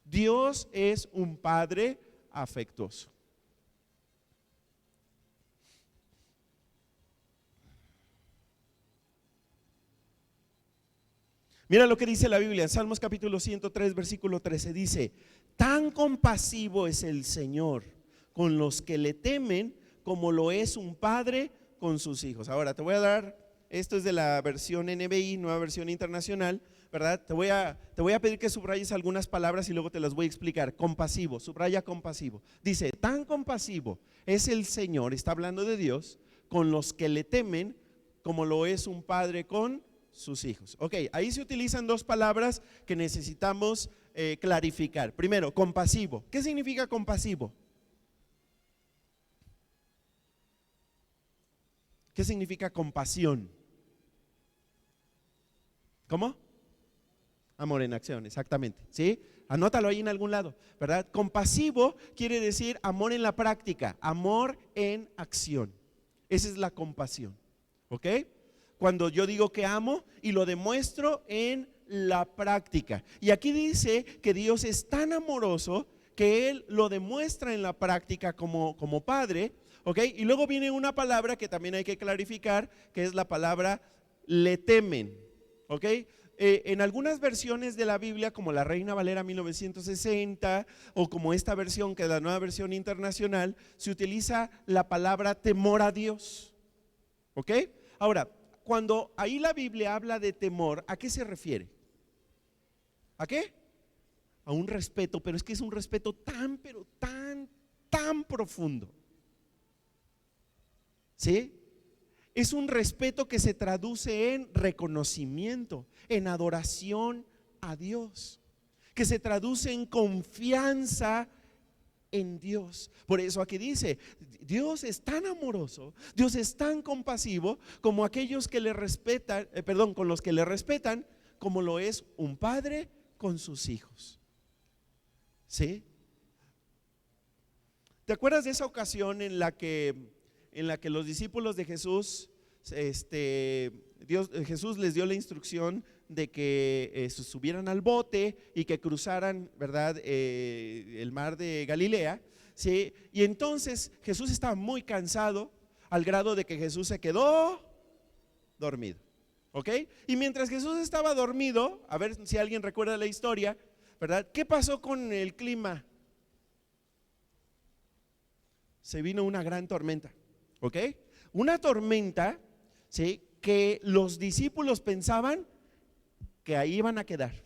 Dios es un Padre afectuoso. Mira lo que dice la Biblia en Salmos capítulo 103 versículo 13, dice: tan compasivo es el Señor con los que le temen como lo es un padre con sus hijos. Ahora te voy a dar, esto es de la versión NBI, nueva versión internacional, ¿verdad? Te voy a pedir que subrayes algunas palabras y luego te las voy a explicar. Compasivo, subraya compasivo. Dice: tan compasivo es el Señor, está hablando de Dios, con los que le temen como lo es un padre con sus hijos. Ok, ahí se utilizan 2 palabras que necesitamos clarificar. Primero, compasivo. ¿Qué significa compasivo? ¿Qué significa compasión? ¿Cómo? Amor en acción, exactamente, ¿sí? Anótalo ahí en algún lado, ¿verdad? Compasivo quiere decir amor en la práctica, amor en acción. Esa es la compasión, ¿ok? Cuando yo digo que amo y lo demuestro en la práctica. Y aquí dice que Dios es tan amoroso que Él lo demuestra en la práctica como Padre, ¿ok? Y luego viene una palabra que también hay que clarificar, que es la palabra le temen, ¿ok? En algunas versiones de la Biblia, como la Reina Valera 1960 o como esta versión, que es la Nueva Versión Internacional, se utiliza la palabra temor a Dios, ¿ok? Ahora, cuando ahí la Biblia habla de temor, ¿a qué se refiere? ¿A qué? A un respeto, pero es que es un respeto tan, pero tan profundo, ¿sí? Es un respeto que se traduce en reconocimiento, en adoración a Dios, que se traduce en confianza en Dios. Por eso aquí dice, Dios es tan amoroso, Dios es tan compasivo como aquellos que le respetan, con los que le respetan, como lo es un padre con sus hijos. ¿Sí? ¿Te acuerdas de esa ocasión en la que los discípulos de Jesús, Jesús les dio la instrucción de que se subieran al bote y que cruzaran, ¿verdad? El mar de Galilea, ¿sí? Y entonces Jesús estaba muy cansado al grado de que Jesús se quedó dormido, ¿ok? Y mientras Jesús estaba dormido, a ver si alguien recuerda la historia, ¿verdad? ¿Qué pasó con el clima? Se vino una gran tormenta, ¿ok? Una tormenta, ¿sí? Que los discípulos pensaban que ahí iban a quedar.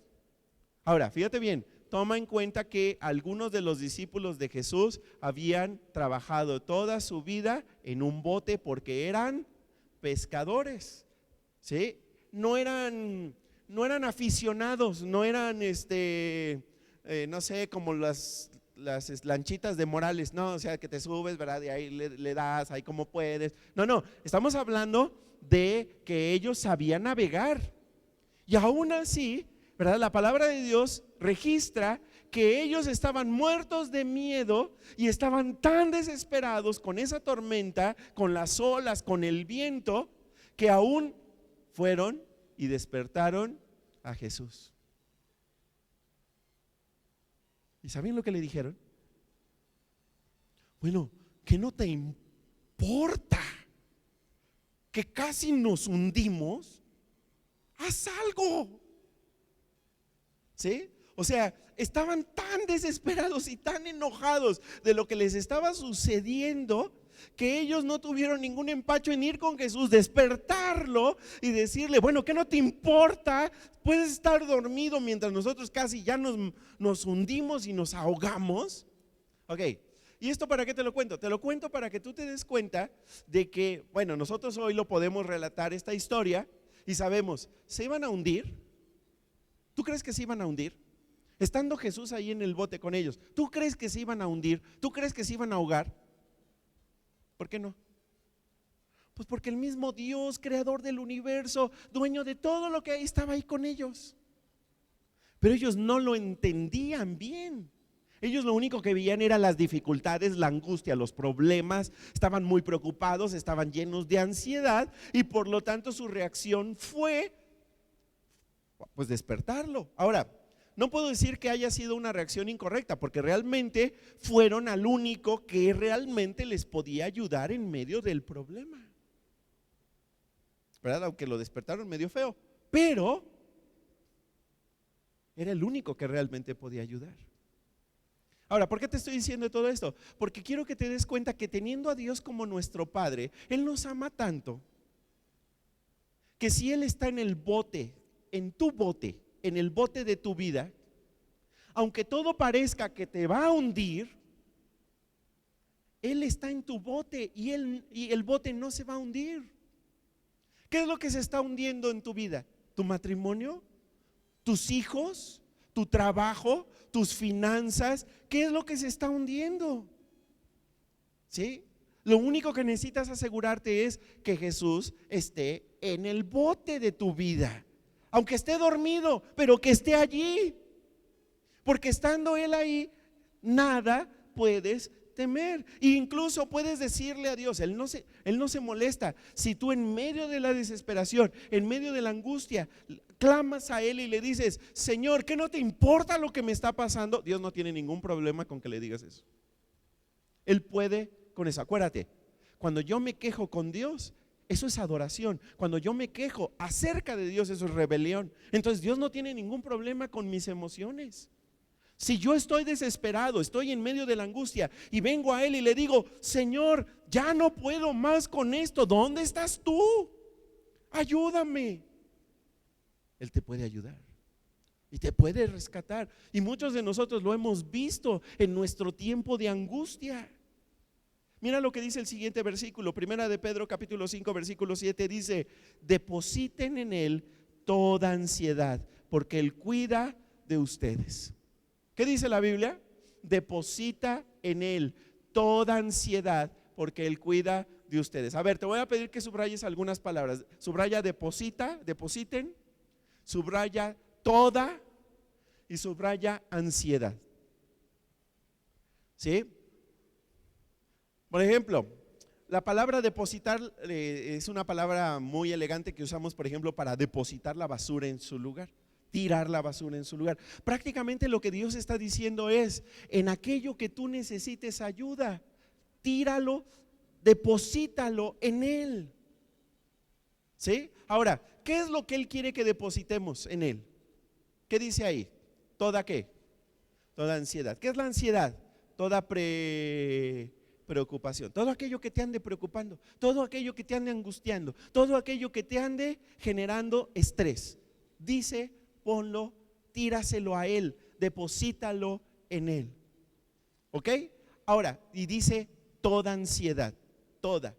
Ahora, fíjate bien, toma en cuenta que algunos de los discípulos de Jesús habían trabajado toda su vida en un bote porque eran pescadores, ¿sí? No eran aficionados, no eran no sé, como las lanchitas de Morales, no, o sea, que te subes, ¿verdad? Y ahí le das, ahí como puedes. No, estamos hablando de que ellos sabían navegar. Y aún así, ¿verdad? La palabra de Dios registra que ellos estaban muertos de miedo y estaban tan desesperados con esa tormenta, con las olas, con el viento, que aún fueron y despertaron a Jesús. ¿Y saben lo que le dijeron? Bueno, ¿qué no te importa que casi nos hundimos? Haz algo. ¿Sí? O sea, estaban tan desesperados y tan enojados de lo que les estaba sucediendo que ellos no tuvieron ningún empacho en ir con Jesús, despertarlo y decirle, bueno, ¿qué no te importa? Puedes estar dormido mientras nosotros casi ya nos hundimos y nos ahogamos. Ok, ¿y esto para qué te lo cuento? Te lo cuento para que tú te des cuenta de que, bueno, nosotros hoy lo podemos relatar esta historia y sabemos, ¿se iban a hundir? ¿Tú crees que se iban a hundir? Estando Jesús ahí en el bote con ellos, ¿tú crees que se iban a hundir? ¿Tú crees que se iban a ahogar? ¿Por qué no? Pues porque el mismo Dios, creador del universo, dueño de todo lo que hay, estaba ahí con ellos. Pero ellos no lo entendían bien. Ellos lo único que veían eran las dificultades, la angustia, los problemas. Estaban muy preocupados, estaban llenos de ansiedad y por lo tanto su reacción fue pues despertarlo. Ahora, no puedo decir que haya sido una reacción incorrecta, porque realmente fueron al único que realmente les podía ayudar en medio del problema, ¿verdad? Aunque lo despertaron medio feo, pero era el único que realmente podía ayudar. Ahora, ¿por qué te estoy diciendo todo esto? Porque quiero que te des cuenta que teniendo a Dios como nuestro Padre, Él nos ama tanto que si Él está en el bote, en tu bote, en el bote de tu vida, aunque todo parezca que te va a hundir, Él está en tu bote y el bote no se va a hundir. ¿Qué es lo que se está hundiendo en tu vida? ¿Tu matrimonio? ¿Tus hijos? ¿Tu trabajo? ¿Tus finanzas? ¿Qué es lo que se está hundiendo? ¿Sí? Lo único que necesitas asegurarte es que Jesús esté en el bote de tu vida, aunque esté dormido, pero que esté allí, porque estando Él ahí, nada puedes temer. E incluso puedes decirle a Dios, Él no se molesta si tú en medio de la desesperación, en medio de la angustia, clamas a Él y le dices: Señor, ¿qué no te importa lo que me está pasando? Dios no tiene ningún problema con que le digas eso. Él puede con eso. Acuérdate, cuando yo me quejo con Dios, eso es adoración. Cuando yo me quejo acerca de Dios, eso es rebelión. Entonces Dios no tiene ningún problema con mis emociones. Si yo estoy desesperado, estoy en medio de la angustia y vengo a Él y le digo: Señor, ya no puedo más con esto, ¿dónde estás tú? Ayúdame. Él te puede ayudar y te puede rescatar. Y muchos de nosotros lo hemos visto en nuestro tiempo de angustia. Mira lo que dice el siguiente versículo, Primera de Pedro capítulo 5 versículo 7, dice: depositen en Él toda ansiedad, porque Él cuida de ustedes. ¿Qué dice la Biblia? Deposita en Él toda ansiedad, porque Él cuida de ustedes. A ver, te voy a pedir que subrayes algunas palabras. Subraya deposita, depositen, subraya toda y subraya ansiedad. ¿Sí? Por ejemplo, la palabra depositar es una palabra muy elegante que usamos, por ejemplo, para depositar la basura en su lugar, tirar la basura en su lugar. Prácticamente lo que Dios está diciendo es: en aquello que tú necesites ayuda, tíralo, deposítalo en Él. ¿Sí? Ahora, ¿qué es lo que Él quiere que depositemos en Él? ¿Qué dice ahí? ¿Toda qué? Toda ansiedad. ¿Qué es la ansiedad? Toda preocupación, todo aquello que te ande preocupando, todo aquello que te ande angustiando, todo aquello que te ande generando estrés. Dice: ponlo, tíraselo a Él, deposítalo en Él. ¿Ok? Ahora, y dice toda ansiedad, toda.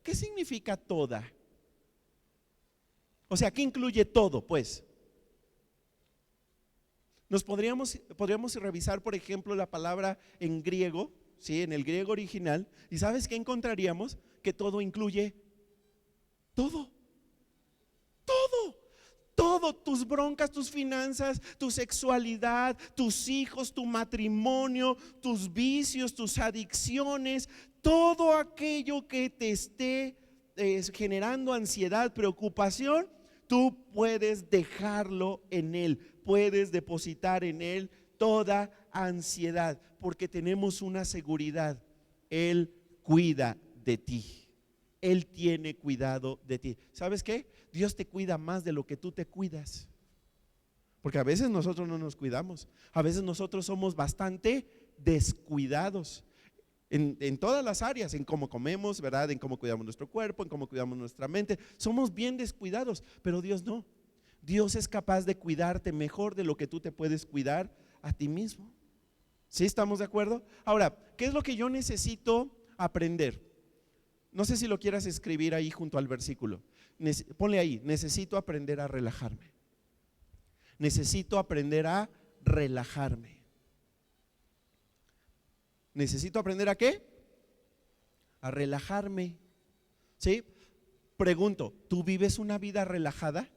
¿Qué significa toda? O sea, ¿qué incluye todo? Pues podríamos revisar, por ejemplo, la palabra en griego, ¿sí? En el griego original, y ¿sabes qué encontraríamos? Que todo incluye todo, todo, tus broncas, tus finanzas, tu sexualidad, tus hijos, tu matrimonio, tus vicios, tus adicciones, todo aquello que te esté generando ansiedad, preocupación, tú puedes dejarlo en Él, puedes depositar en Él toda ansiedad, porque tenemos una seguridad: Él cuida de ti, Él tiene cuidado de ti. ¿Sabes qué? Dios te cuida más de lo que tú te cuidas, porque a veces nosotros no nos cuidamos, a veces nosotros somos bastante descuidados en todas las áreas, en cómo comemos, ¿verdad? En cómo cuidamos nuestro cuerpo, en cómo cuidamos nuestra mente. Somos bien descuidados, pero Dios no. Dios es capaz de cuidarte mejor de lo que tú te puedes cuidar a ti mismo. ¿Sí estamos de acuerdo? Ahora, ¿qué es lo que yo necesito aprender? No sé si lo quieras escribir ahí junto al versículo. Ponle ahí: necesito aprender a relajarme. Necesito aprender a relajarme. ¿Necesito aprender a qué? A relajarme. ¿Sí? Pregunto, ¿tú vives una vida relajada?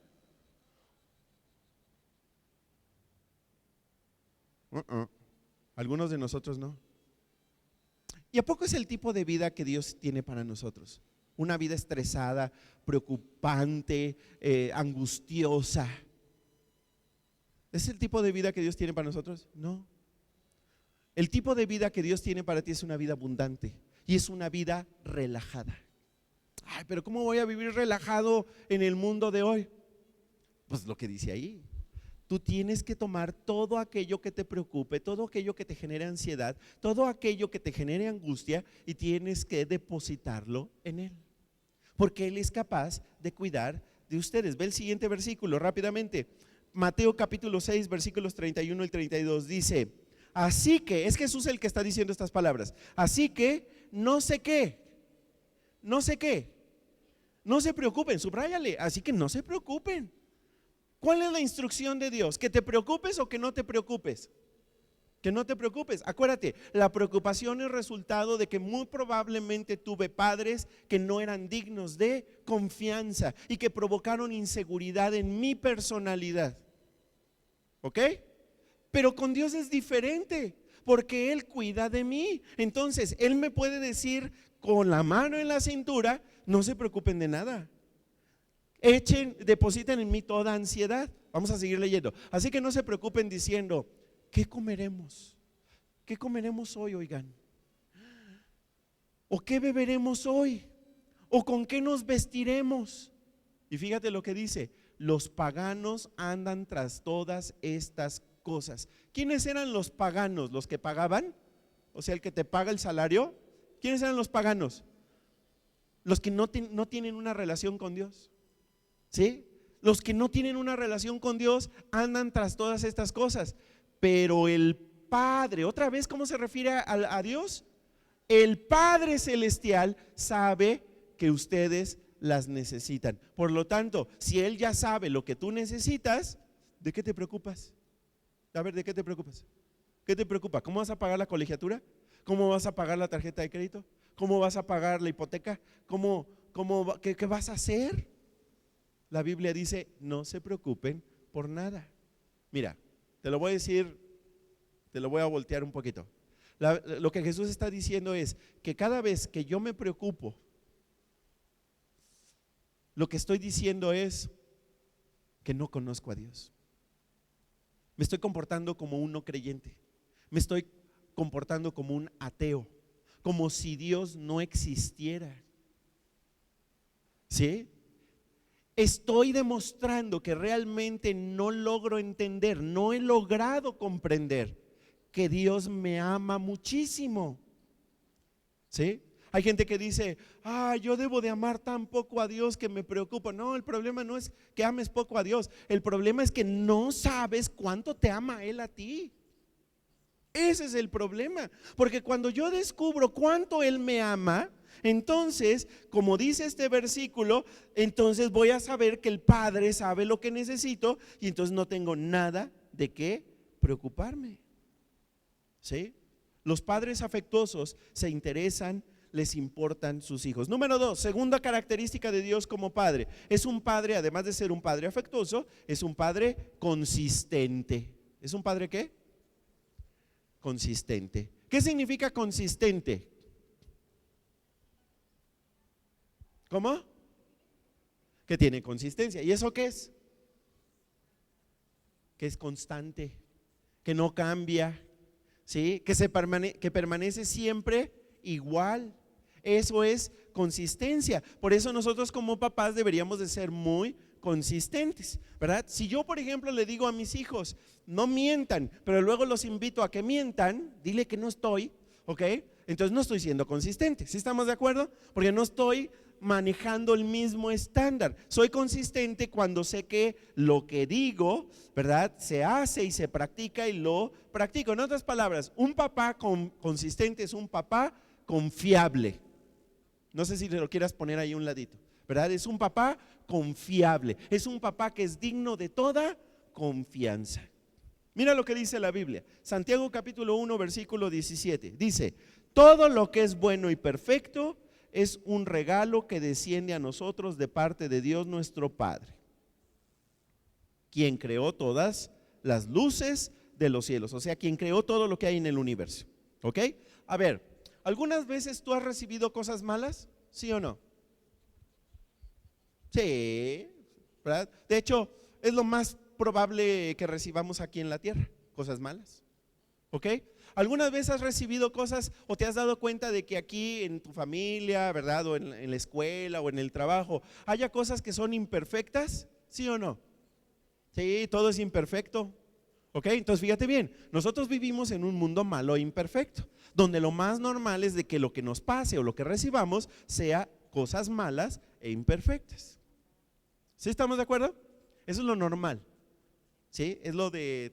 Algunos de nosotros no. ¿Y a poco es el tipo de vida que Dios tiene para nosotros? Una vida estresada, preocupante, angustiosa. ¿Es el tipo de vida que Dios tiene para nosotros? No. El tipo de vida que Dios tiene para ti es una vida abundante y es una vida relajada. Ay, pero ¿cómo voy a vivir relajado en el mundo de hoy? Pues lo que dice ahí: tú tienes que tomar todo aquello que te preocupe, todo aquello que te genere ansiedad, todo aquello que te genere angustia, y tienes que depositarlo en Él, porque Él es capaz de cuidar de ustedes. Ve el siguiente versículo rápidamente. Mateo capítulo 6 versículos 31 y 32 dice: así que, es Jesús el que está diciendo estas palabras, así que no sé qué, no se preocupen, subráyale, así que no se preocupen. ¿Cuál es la instrucción de Dios? ¿Que te preocupes o que no te preocupes? Que no te preocupes. Acuérdate, la preocupación es resultado de que muy probablemente tuve padres que no eran dignos de confianza y que provocaron inseguridad en mi personalidad. ¿Ok? Pero con Dios es diferente, porque Él cuida de mí. Entonces, Él me puede decir con la mano en la cintura: no se preocupen de nada. Depositen en mí toda ansiedad. Vamos a seguir leyendo. Así que no se preocupen diciendo: ¿qué comeremos? ¿Qué comeremos hoy, oigan? ¿O qué beberemos hoy? ¿O con qué nos vestiremos? Y fíjate lo que dice: los paganos andan tras todas estas cosas. ¿Quiénes eran los paganos? ¿Los que pagaban? O sea, el que te paga el salario. ¿Quiénes eran los paganos? Los que no tienen una relación con Dios. ¿Sí? Los que no tienen una relación con Dios andan tras todas estas cosas. Pero el Padre, otra vez, ¿cómo se refiere a Dios? El Padre Celestial sabe que ustedes las necesitan. Por lo tanto, si Él ya sabe lo que tú necesitas, ¿de qué te preocupas? A ver, ¿de qué te preocupas? ¿Qué te preocupa? ¿Cómo vas a pagar la colegiatura? ¿Cómo vas a pagar la tarjeta de crédito? ¿Cómo vas a pagar la hipoteca? ¿Qué vas a hacer? La Biblia dice: no se preocupen por nada. Mira, te lo voy a decir, te lo voy a voltear un poquito. Lo que Jesús está diciendo es que cada vez que yo me preocupo, lo que estoy diciendo es que no conozco a Dios. Me estoy comportando como un no creyente. Me estoy comportando como un ateo, como si Dios no existiera. ¿Sí? Estoy demostrando que realmente no logro entender, no he logrado comprender que Dios me ama muchísimo. ¿Sí? Hay gente que dice: yo debo de amar tan poco a Dios que me preocupa. No, el problema no es que ames poco a Dios. El problema es que no sabes cuánto te ama Él a ti. Ese es el problema. Porque cuando yo descubro cuánto Él me ama, entonces, como dice este versículo, entonces voy a saber que el Padre sabe lo que necesito y entonces no tengo nada de qué preocuparme. ¿Sí? Los padres afectuosos se interesan, les importan sus hijos. Número 2, segunda característica de Dios como padre: es un padre, además de ser un padre afectuoso, es un padre consistente. ¿Es un padre qué? Consistente. ¿Qué significa consistente? ¿Cómo? Que tiene consistencia. ¿Y eso qué es? Que es constante, que no cambia, ¿sí? Que permanece siempre igual. Eso es consistencia. Por eso nosotros como papás deberíamos de ser muy consistentes, ¿verdad? Si yo, por ejemplo, le digo a mis hijos: no mientan, pero luego los invito a que mientan, dile que no estoy, ¿ok? Entonces no estoy siendo consistente. ¿Sí estamos de acuerdo? Porque no estoy manejando el mismo estándar. Soy consistente cuando sé que lo que digo, ¿verdad?, se hace y se practica y lo practico. En otras palabras, un papá consistente es un papá confiable. No sé si te lo quieras poner ahí a un ladito, ¿verdad? Es un papá confiable, es un papá que es digno de toda confianza. Mira lo que dice la Biblia, Santiago capítulo 1 versículo 17, dice: todo lo que es bueno y perfecto es un regalo que desciende a nosotros de parte de Dios nuestro Padre, quien creó todas las luces de los cielos, o sea, quien creó todo lo que hay en el universo. ¿Ok? A ver, ¿algunas veces tú has recibido cosas malas? ¿Sí o no? Sí, ¿verdad? De hecho, es lo más probable que recibamos aquí en la tierra, cosas malas. ¿Ok? ¿Algunas veces has recibido cosas o te has dado cuenta de que aquí en tu familia, ¿verdad?, o en la escuela o en el trabajo, haya cosas que son imperfectas? ¿Sí o no? Sí, todo es imperfecto. ¿Ok? Entonces fíjate bien, nosotros vivimos en un mundo malo e imperfecto, donde lo más normal es de que lo que nos pase o lo que recibamos sea cosas malas e imperfectas. ¿Sí estamos de acuerdo? Eso es lo normal. ¿Sí? Es lo que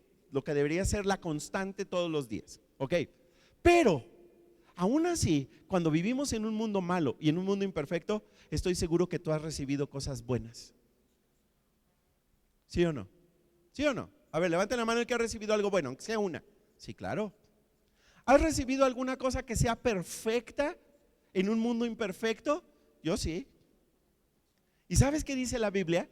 debería ser la constante todos los días. ¿Ok? Pero aún así, cuando vivimos en un mundo malo y en un mundo imperfecto, estoy seguro que tú has recibido cosas buenas. ¿Sí o no? ¿Sí o no? A ver, levante la mano el que ha recibido algo bueno, aunque sea una. Sí, claro. ¿Has recibido alguna cosa que sea perfecta en un mundo imperfecto? Yo sí. ¿Y sabes qué dice la Biblia?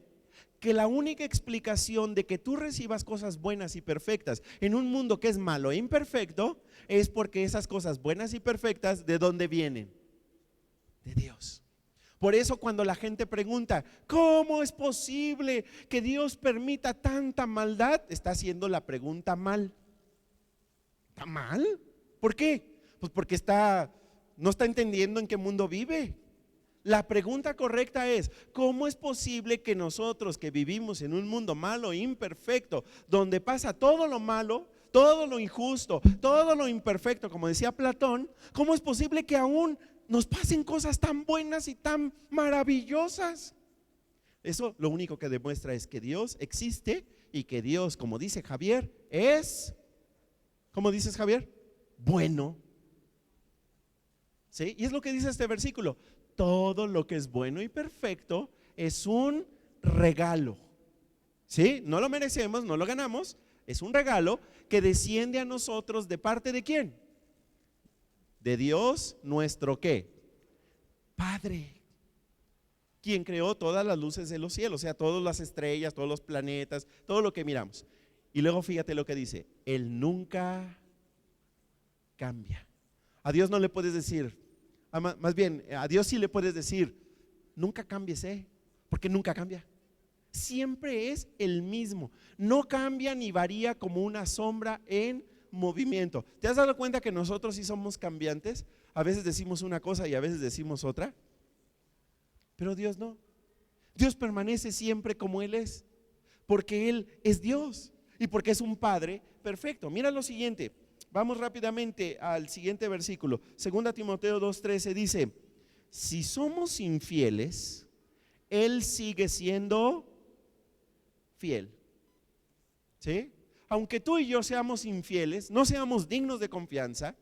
Que la única explicación de que tú recibas cosas buenas y perfectas en un mundo que es malo e imperfecto es porque esas cosas buenas y perfectas, ¿de dónde vienen? De Dios. Por eso cuando la gente pregunta, ¿cómo es posible que Dios permita tanta maldad? Está haciendo la pregunta mal. ¿Está mal? ¿Por qué? Pues porque no está entendiendo en qué mundo vive. La pregunta correcta es, ¿cómo es posible que nosotros que vivimos en un mundo malo e imperfecto, donde pasa todo lo malo, todo lo injusto, todo lo imperfecto, como decía Platón, cómo es posible que aún nos pasen cosas tan buenas y tan maravillosas? Eso lo único que demuestra es que Dios existe y que Dios, como dice Javier, ¿cómo dices, Javier? Bueno. ¿Sí? Y es lo que dice este versículo. Todo lo que es bueno y perfecto es un regalo. ¿Sí? No lo merecemos, no lo ganamos. Es un regalo que desciende a nosotros ¿de parte de quién? De Dios, nuestro ¿qué? Padre. Quien creó todas las luces de los cielos, o sea, todas las estrellas, todos los planetas, todo lo que miramos. Y luego fíjate lo que dice, Él nunca cambia. A Dios no le puedes decir, más bien, a Dios sí le puedes decir, nunca cambies, porque nunca cambia. Siempre es el mismo, no cambia ni varía como una sombra en movimiento. ¿Te has dado cuenta que nosotros sí somos cambiantes? A veces decimos una cosa y a veces decimos otra, pero Dios no. Dios permanece siempre como Él es, porque Él es Dios y porque es un Padre perfecto. Mira lo siguiente. Vamos rápidamente al siguiente versículo. 2 Timoteo 2:13 dice, si somos infieles, Él sigue siendo fiel. ¿Sí? Aunque tú y yo seamos infieles, no seamos dignos de confianza,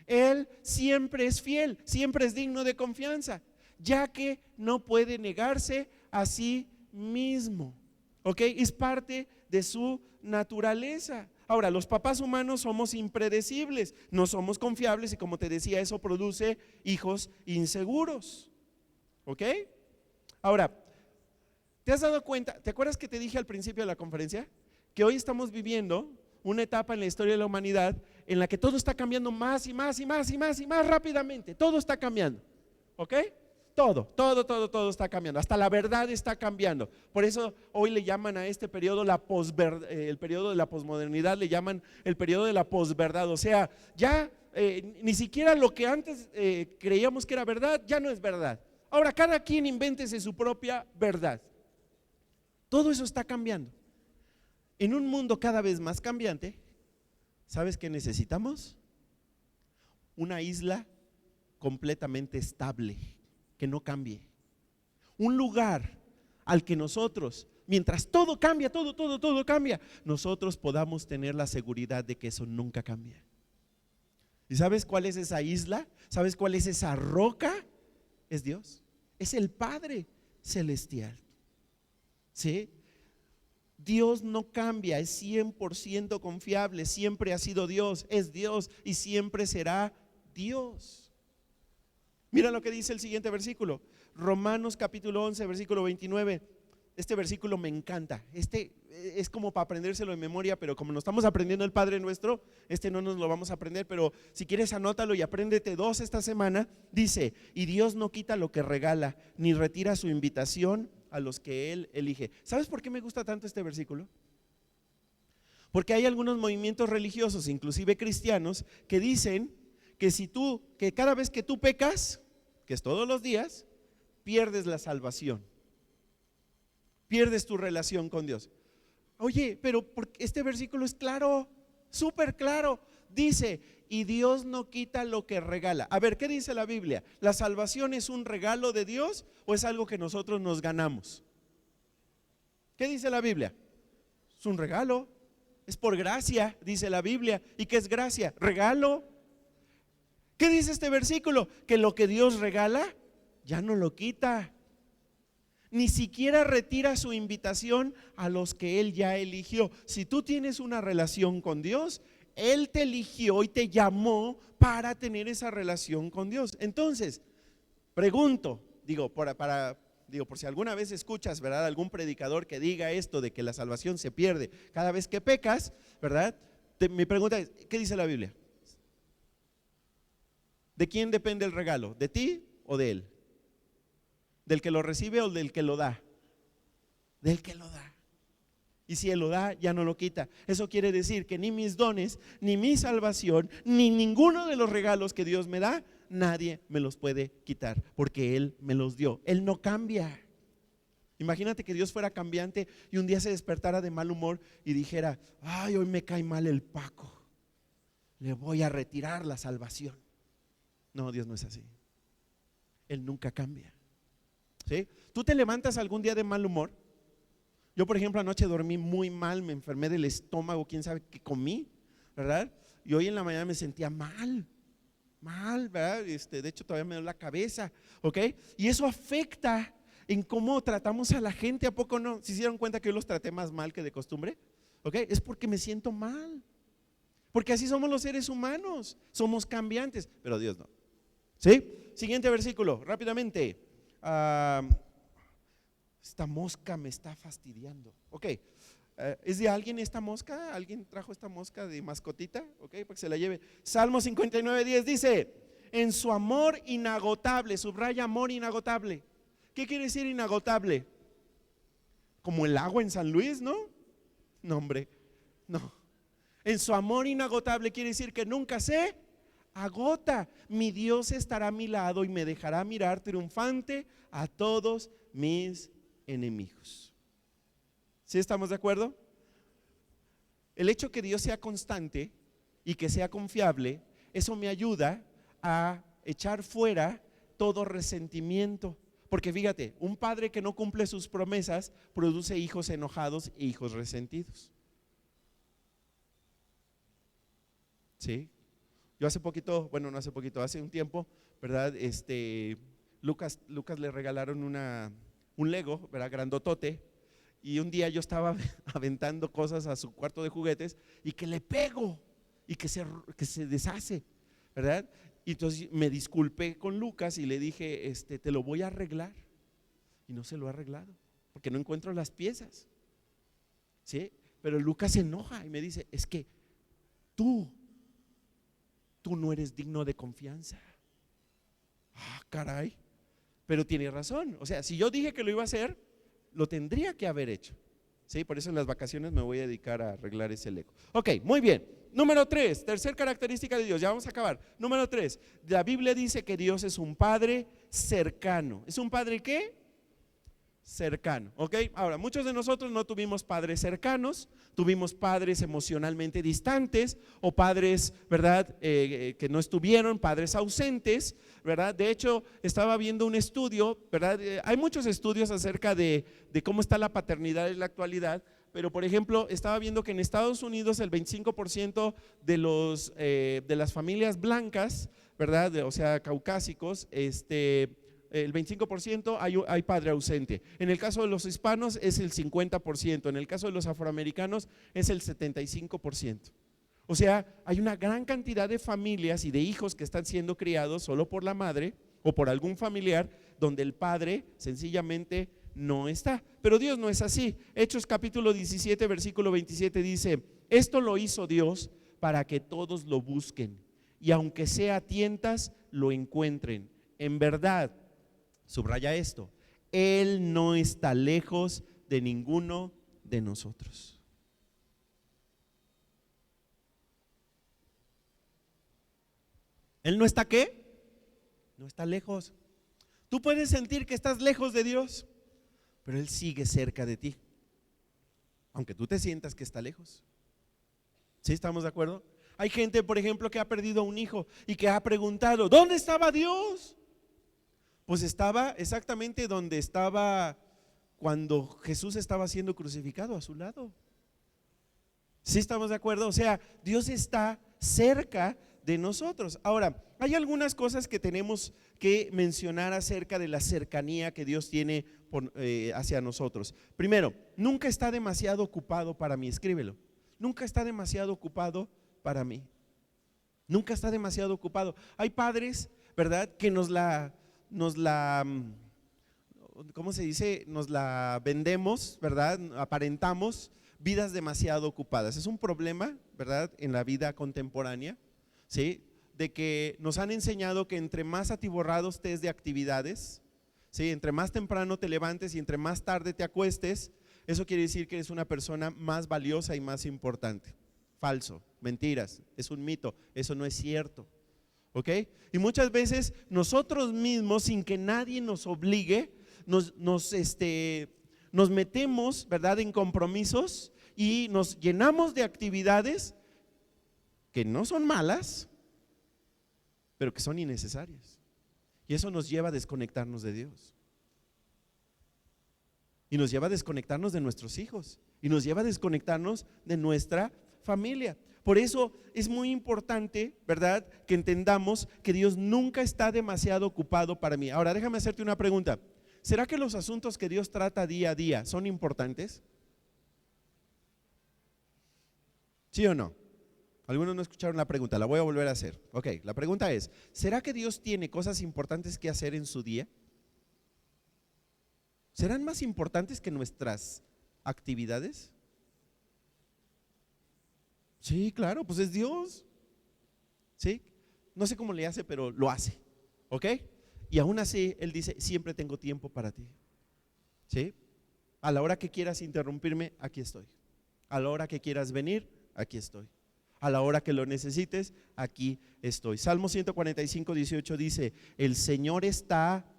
Él siempre es fiel, siempre es digno de confianza, ya que no puede negarse a sí mismo. ¿Ok? Es parte de su naturaleza. Ahora, los papás humanos somos impredecibles, no somos confiables y como te decía, eso produce hijos inseguros. ¿Ok? Ahora, ¿te has dado cuenta? ¿Te acuerdas que te dije al principio de la conferencia? Que hoy estamos viviendo una etapa en la historia de la humanidad en la que todo está cambiando más y más y más y más y más rápidamente. Todo está cambiando. ¿Ok? Todo está cambiando, hasta la verdad está cambiando. Por eso hoy le llaman a este periodo el periodo de la posmodernidad, le llaman el periodo de la posverdad. O sea, ya ni siquiera lo que antes creíamos que era verdad, ya no es verdad. Ahora cada quien invéntese su propia verdad. Todo eso está cambiando. En un mundo cada vez más cambiante, ¿sabes qué necesitamos? Una isla completamente estable, que no cambie. Un lugar al que nosotros, mientras todo cambia, todo cambia, nosotros podamos tener la seguridad de que eso nunca cambia. ¿Y sabes cuál es esa isla? ¿Sabes cuál es esa roca? Es Dios, es el Padre celestial. ¿Sí? Dios no cambia, es 100% confiable, siempre ha sido Dios, es Dios y siempre será Dios. Mira lo que dice el siguiente versículo, Romanos capítulo 11, versículo 29. Este versículo me encanta, es como para aprendérselo de memoria, pero como no estamos aprendiendo el Padre Nuestro, no nos lo vamos a aprender, pero si quieres anótalo y apréndete 2 esta semana. Dice, y Dios no quita lo que regala, ni retira su invitación a los que Él elige. ¿Sabes por qué me gusta tanto este versículo? Porque hay algunos movimientos religiosos, inclusive cristianos, que dicen que cada vez que tú pecas, que es todos los días, pierdes la salvación, pierdes tu relación con Dios. Oye, pero este versículo es claro, súper claro. Dice, y Dios no quita lo que regala. A ver, ¿qué dice la Biblia? ¿La salvación es un regalo de Dios o es algo que nosotros nos ganamos? ¿Qué dice la Biblia? Es un regalo, es por gracia, dice la Biblia. ¿Y qué es gracia? Regalo. ¿Qué dice este versículo? Que lo que Dios regala ya no lo quita, ni siquiera retira su invitación a los que Él ya eligió. Si tú tienes una relación con Dios, Él te eligió y te llamó para tener esa relación con Dios. Entonces, pregunto, por si alguna vez escuchas, ¿verdad?, algún predicador que diga esto de que la salvación se pierde cada vez que pecas, ¿verdad? Mi pregunta es, ¿qué dice la Biblia? ¿De quién depende el regalo? ¿De ti o de él? ¿Del que lo recibe o del que lo da? Del que lo da. Y si él lo da, ya no lo quita. Eso quiere decir que ni mis dones, ni mi salvación, ni ninguno de los regalos que Dios me da, nadie me los puede quitar, porque Él me los dio. Él no cambia. Imagínate que Dios fuera cambiante y un día se despertara de mal humor y dijera, ay, hoy me cae mal el Paco, le voy a retirar la salvación. No, Dios no es así. Él nunca cambia. ¿Sí? ¿Tú te levantas algún día de mal humor? Yo, por ejemplo, anoche dormí muy mal, me enfermé del estómago, quién sabe qué comí, ¿verdad? Y hoy en la mañana me sentía mal, ¿verdad? De hecho, todavía me duele la cabeza, ¿ok? Y eso afecta en cómo tratamos a la gente, ¿a poco no? ¿Se dieron cuenta que yo los traté más mal que de costumbre? ¿Ok? Es porque me siento mal, porque así somos los seres humanos, somos cambiantes, pero Dios no. ¿Sí? Siguiente versículo, rápidamente. Esta mosca me está fastidiando. Ok, ¿es de alguien esta mosca? ¿Alguien trajo esta mosca de mascotita? Ok, para que se la lleve. Salmo 59:10 dice, en su amor inagotable, subraya amor inagotable. ¿Qué quiere decir inagotable? Como el agua en San Luis, ¿no? No, hombre, no. En su amor inagotable quiere decir que nunca se agota. Mi Dios estará a mi lado y me dejará mirar triunfante a todos mis enemigos. ¿Sí estamos de acuerdo? El hecho que Dios sea constante y que sea confiable, eso me ayuda a echar fuera todo resentimiento. Porque fíjate, un padre que no cumple sus promesas produce hijos enojados e hijos resentidos. ¿Sí? Yo hace poquito, bueno, no hace poquito, hace un tiempo, ¿verdad? Lucas le regalaron un Lego, ¿verdad? Grandotote, y un día yo estaba aventando cosas a su cuarto de juguetes y que le pego y que se deshace, ¿verdad? Y entonces me disculpé con Lucas y le dije, te lo voy a arreglar, y no se lo ha arreglado porque no encuentro las piezas, ¿sí? Pero Lucas se enoja y me dice, es que tú no eres digno de confianza. Ah, caray. Pero tiene razón, o sea, si yo dije que lo iba a hacer, lo tendría que haber hecho. ¿Sí? Por eso en las vacaciones me voy a dedicar a arreglar ese Lego. Ok, muy bien. Número 3, tercer característica de Dios, ya vamos a acabar. Número 3, la Biblia dice que Dios es un Padre cercano. ¿Es un Padre qué? Cercano, ¿ok? Ahora, muchos de nosotros no tuvimos padres cercanos, tuvimos padres emocionalmente distantes o padres, ¿verdad? Que no estuvieron, padres ausentes, ¿verdad? De hecho, estaba viendo un estudio, ¿verdad? Hay muchos estudios acerca de cómo está la paternidad en la actualidad, pero por ejemplo, estaba viendo que en Estados Unidos el 25% de las familias blancas, ¿verdad? O sea, caucásicos, el 25% hay padre ausente. En el caso de los hispanos es el 50%, en el caso de los afroamericanos es el 75%. O sea, hay una gran cantidad de familias y de hijos que están siendo criados solo por la madre o por algún familiar donde el padre sencillamente no está. Pero Dios no es así. Hechos capítulo 17 versículo 27 dice, esto lo hizo Dios para que todos lo busquen y aunque sea a tientas lo encuentren. En verdad, subraya esto, Él no está lejos de ninguno de nosotros. ¿Él no está qué? No está lejos. Tú puedes sentir que estás lejos de Dios, pero Él sigue cerca de ti, aunque tú te sientas que está lejos. ¿Sí estamos de acuerdo? Hay gente, por ejemplo, que ha perdido un hijo y que ha preguntado, ¿dónde estaba Dios? Pues estaba exactamente donde estaba cuando Jesús estaba siendo crucificado, a su lado. ¿Sí estamos de acuerdo? O sea, Dios está cerca de nosotros. Ahora, hay algunas cosas que tenemos que mencionar acerca de la cercanía que Dios tiene hacia nosotros. Primero, nunca está demasiado ocupado para mí, escríbelo. Nunca está demasiado ocupado para mí. Nunca está demasiado ocupado. Hay padres, ¿verdad?, que nos la, ¿cómo se dice? Nos la vendemos, ¿verdad? Aparentamos vidas demasiado ocupadas. Es un problema, ¿verdad?, en la vida contemporánea, ¿sí?, de que nos han enseñado que entre más atiborrados estés de actividades, ¿sí?, entre más temprano te levantes y entre más tarde te acuestes, eso quiere decir que eres una persona más valiosa y más importante. Falso, mentiras, es un mito, eso no es cierto, ¿ok? Y muchas veces nosotros mismos, sin que nadie nos obligue, nos metemos, ¿verdad?, en compromisos y nos llenamos de actividades que no son malas, pero que son innecesarias. Y eso nos lleva a desconectarnos de Dios. Y nos lleva a desconectarnos de nuestros hijos. Y nos lleva a desconectarnos de nuestra familia. Por eso es muy importante, ¿verdad?, que entendamos que Dios nunca está demasiado ocupado para mí. Ahora déjame hacerte una pregunta. ¿Será que los asuntos que Dios trata día a día son importantes? ¿Sí o no? Algunos no escucharon la pregunta, la voy a volver a hacer. Ok, la pregunta es, ¿será que Dios tiene cosas importantes que hacer en su día? ¿Serán más importantes que nuestras actividades? Sí, claro, pues es Dios. ¿Sí? No sé cómo le hace, pero lo hace. ¿Ok? Y aún así, Él dice, siempre tengo tiempo para ti. ¿Sí? A la hora que quieras interrumpirme, aquí estoy. A la hora que quieras venir, aquí estoy. A la hora que lo necesites, aquí estoy. Salmo 145, 18 dice, el Señor está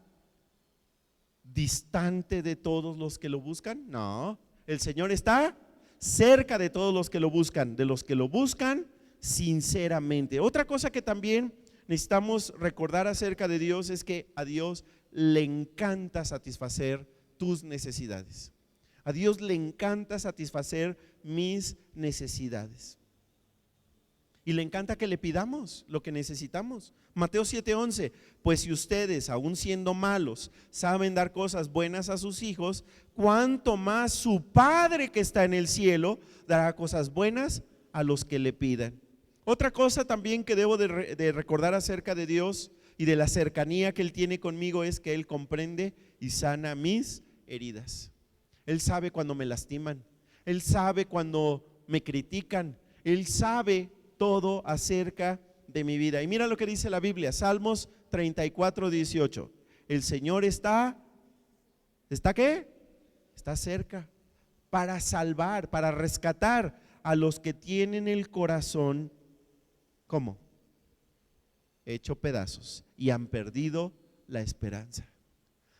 distante de todos los que lo buscan. No, el Señor está cerca de todos los que lo buscan, de los que lo buscan sinceramente. Otra cosa que también necesitamos recordar acerca de Dios es que a Dios le encanta satisfacer tus necesidades. A Dios le encanta satisfacer mis necesidades. Y le encanta que le pidamos lo que necesitamos. Mateo 7:11, pues si ustedes, aun siendo malos, saben dar cosas buenas a sus hijos, cuánto más su Padre que está en el cielo dará cosas buenas a los que le pidan. Otra cosa también que debo de recordar acerca de Dios y de la cercanía que Él tiene conmigo es que Él comprende y sana mis heridas. Él sabe cuando me lastiman, Él sabe cuando me critican, Él sabe todo acerca de mi vida. Y mira lo que dice la Biblia, Salmos 34:18. El Señor ¿está qué? Está cerca para salvar, para rescatar a los que tienen el corazón, ¿cómo? Hecho pedazos y han perdido la esperanza.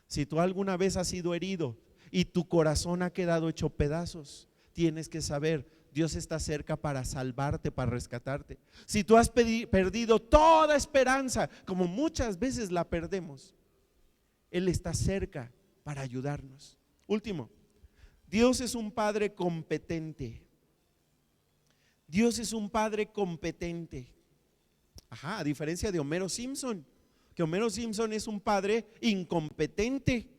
Si tú alguna vez has sido herido y tu corazón ha quedado hecho pedazos, tienes que saber, Dios está cerca para salvarte, para rescatarte. Si tú has perdido toda esperanza, como muchas veces la perdemos, Él está cerca para ayudarnos. Último, Dios es un Padre competente. Dios es un Padre competente. Ajá, a diferencia de Homero Simpson, que Homero Simpson es un padre incompetente.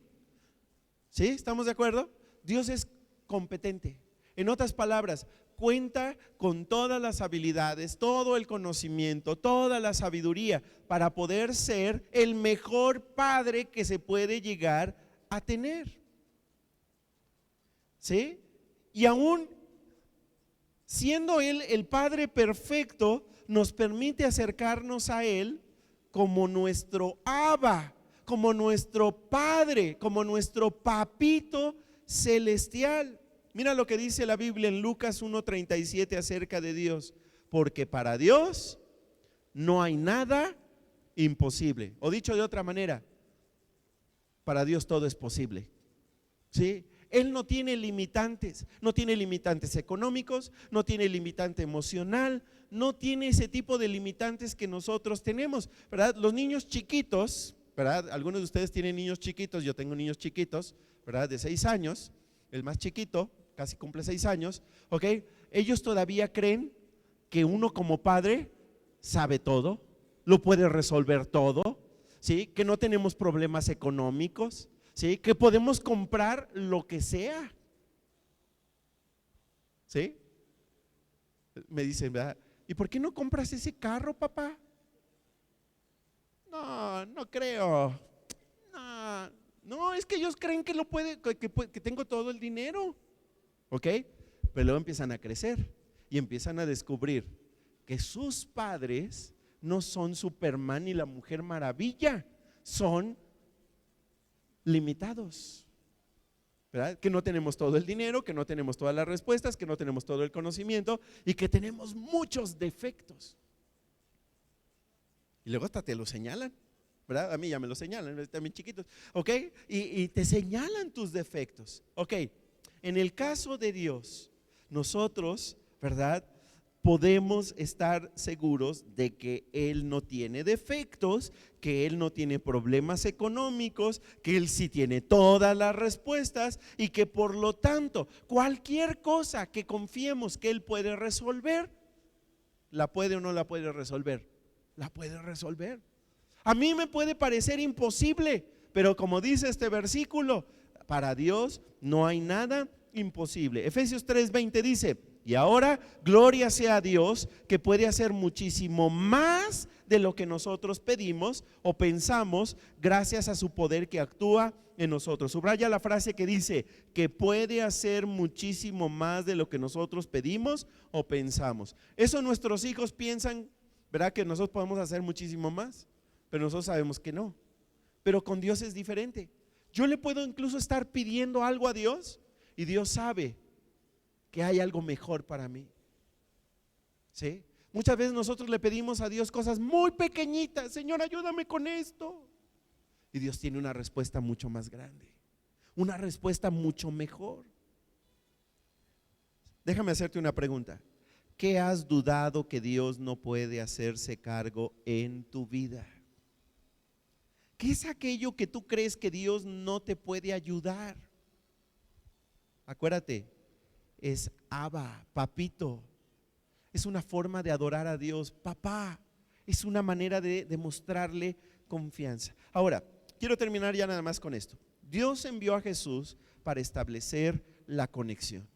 ¿Sí? ¿Estamos de acuerdo? Dios es competente. En otras palabras, cuenta con todas las habilidades, todo el conocimiento, toda la sabiduría para poder ser el mejor padre que se puede llegar a tener. ¿Sí? Y aún siendo Él el Padre perfecto, nos permite acercarnos a Él como nuestro Abba, como nuestro Padre, como nuestro papito celestial. Mira lo que dice la Biblia en Lucas 1:37 acerca de Dios, porque para Dios no hay nada imposible. O dicho de otra manera, para Dios todo es posible. ¿Sí? Él no tiene limitantes económicos, no tiene limitante emocional, no tiene ese tipo de limitantes que nosotros tenemos, ¿verdad? Los niños chiquitos, ¿verdad? Algunos de ustedes tienen niños chiquitos, yo tengo niños chiquitos, ¿verdad? De 6 años, el más chiquito casi cumple 6 años, ¿ok? Ellos todavía creen que uno como padre sabe todo, lo puede resolver todo, ¿sí? Que no tenemos problemas económicos, ¿sí? Que podemos comprar lo que sea. ¿Sí? Me dicen, ¿verdad? ¿y por qué no compras ese carro, papá? No, no creo. No, no, es que ellos creen que lo puede, que tengo todo el dinero. ¿Ok? Pero luego empiezan a crecer y empiezan a descubrir que sus padres no son Superman ni la Mujer Maravilla, son limitados, ¿verdad? Que no tenemos todo el dinero, que no tenemos todas las respuestas, que no tenemos todo el conocimiento y que tenemos muchos defectos. Y luego hasta te lo señalan, ¿verdad? A mí ya me lo señalan, también chiquitos, ¿ok? Y te señalan tus defectos, ¿ok? En el caso de Dios, nosotros, ¿verdad?, podemos estar seguros de que Él no tiene defectos, que Él no tiene problemas económicos, que Él sí tiene todas las respuestas y que por lo tanto cualquier cosa que confiemos que Él puede resolver, ¿la puede o no la puede resolver? La puede resolver. A mí me puede parecer imposible, pero como dice este versículo, para Dios no hay nada imposible. Efesios 3:20 dice: y ahora gloria sea a Dios, que puede hacer muchísimo más de lo que nosotros pedimos o pensamos, gracias a su poder que actúa en nosotros. Subraya la frase que dice que puede hacer muchísimo más de lo que nosotros pedimos o pensamos. Eso nuestros hijos piensan, ¿verdad?, que nosotros podemos hacer muchísimo más, pero nosotros sabemos que no. Pero con Dios es diferente. Yo le puedo incluso estar pidiendo algo a Dios y Dios sabe que hay algo mejor para mí. ¿Sí? Muchas veces nosotros le pedimos a Dios cosas muy pequeñitas. Señor, ayúdame con esto. Y Dios tiene una respuesta mucho más grande, una respuesta mucho mejor. Déjame hacerte una pregunta. ¿Qué has dudado que Dios no puede hacerse cargo en tu vida? ¿Qué es aquello que tú crees que Dios no te puede ayudar? Acuérdate, es Abba, papito. Es una forma de adorar a Dios, papá. Es una manera de demostrarle confianza. Ahora, quiero terminar ya nada más con esto. Dios envió a Jesús para establecer la conexión.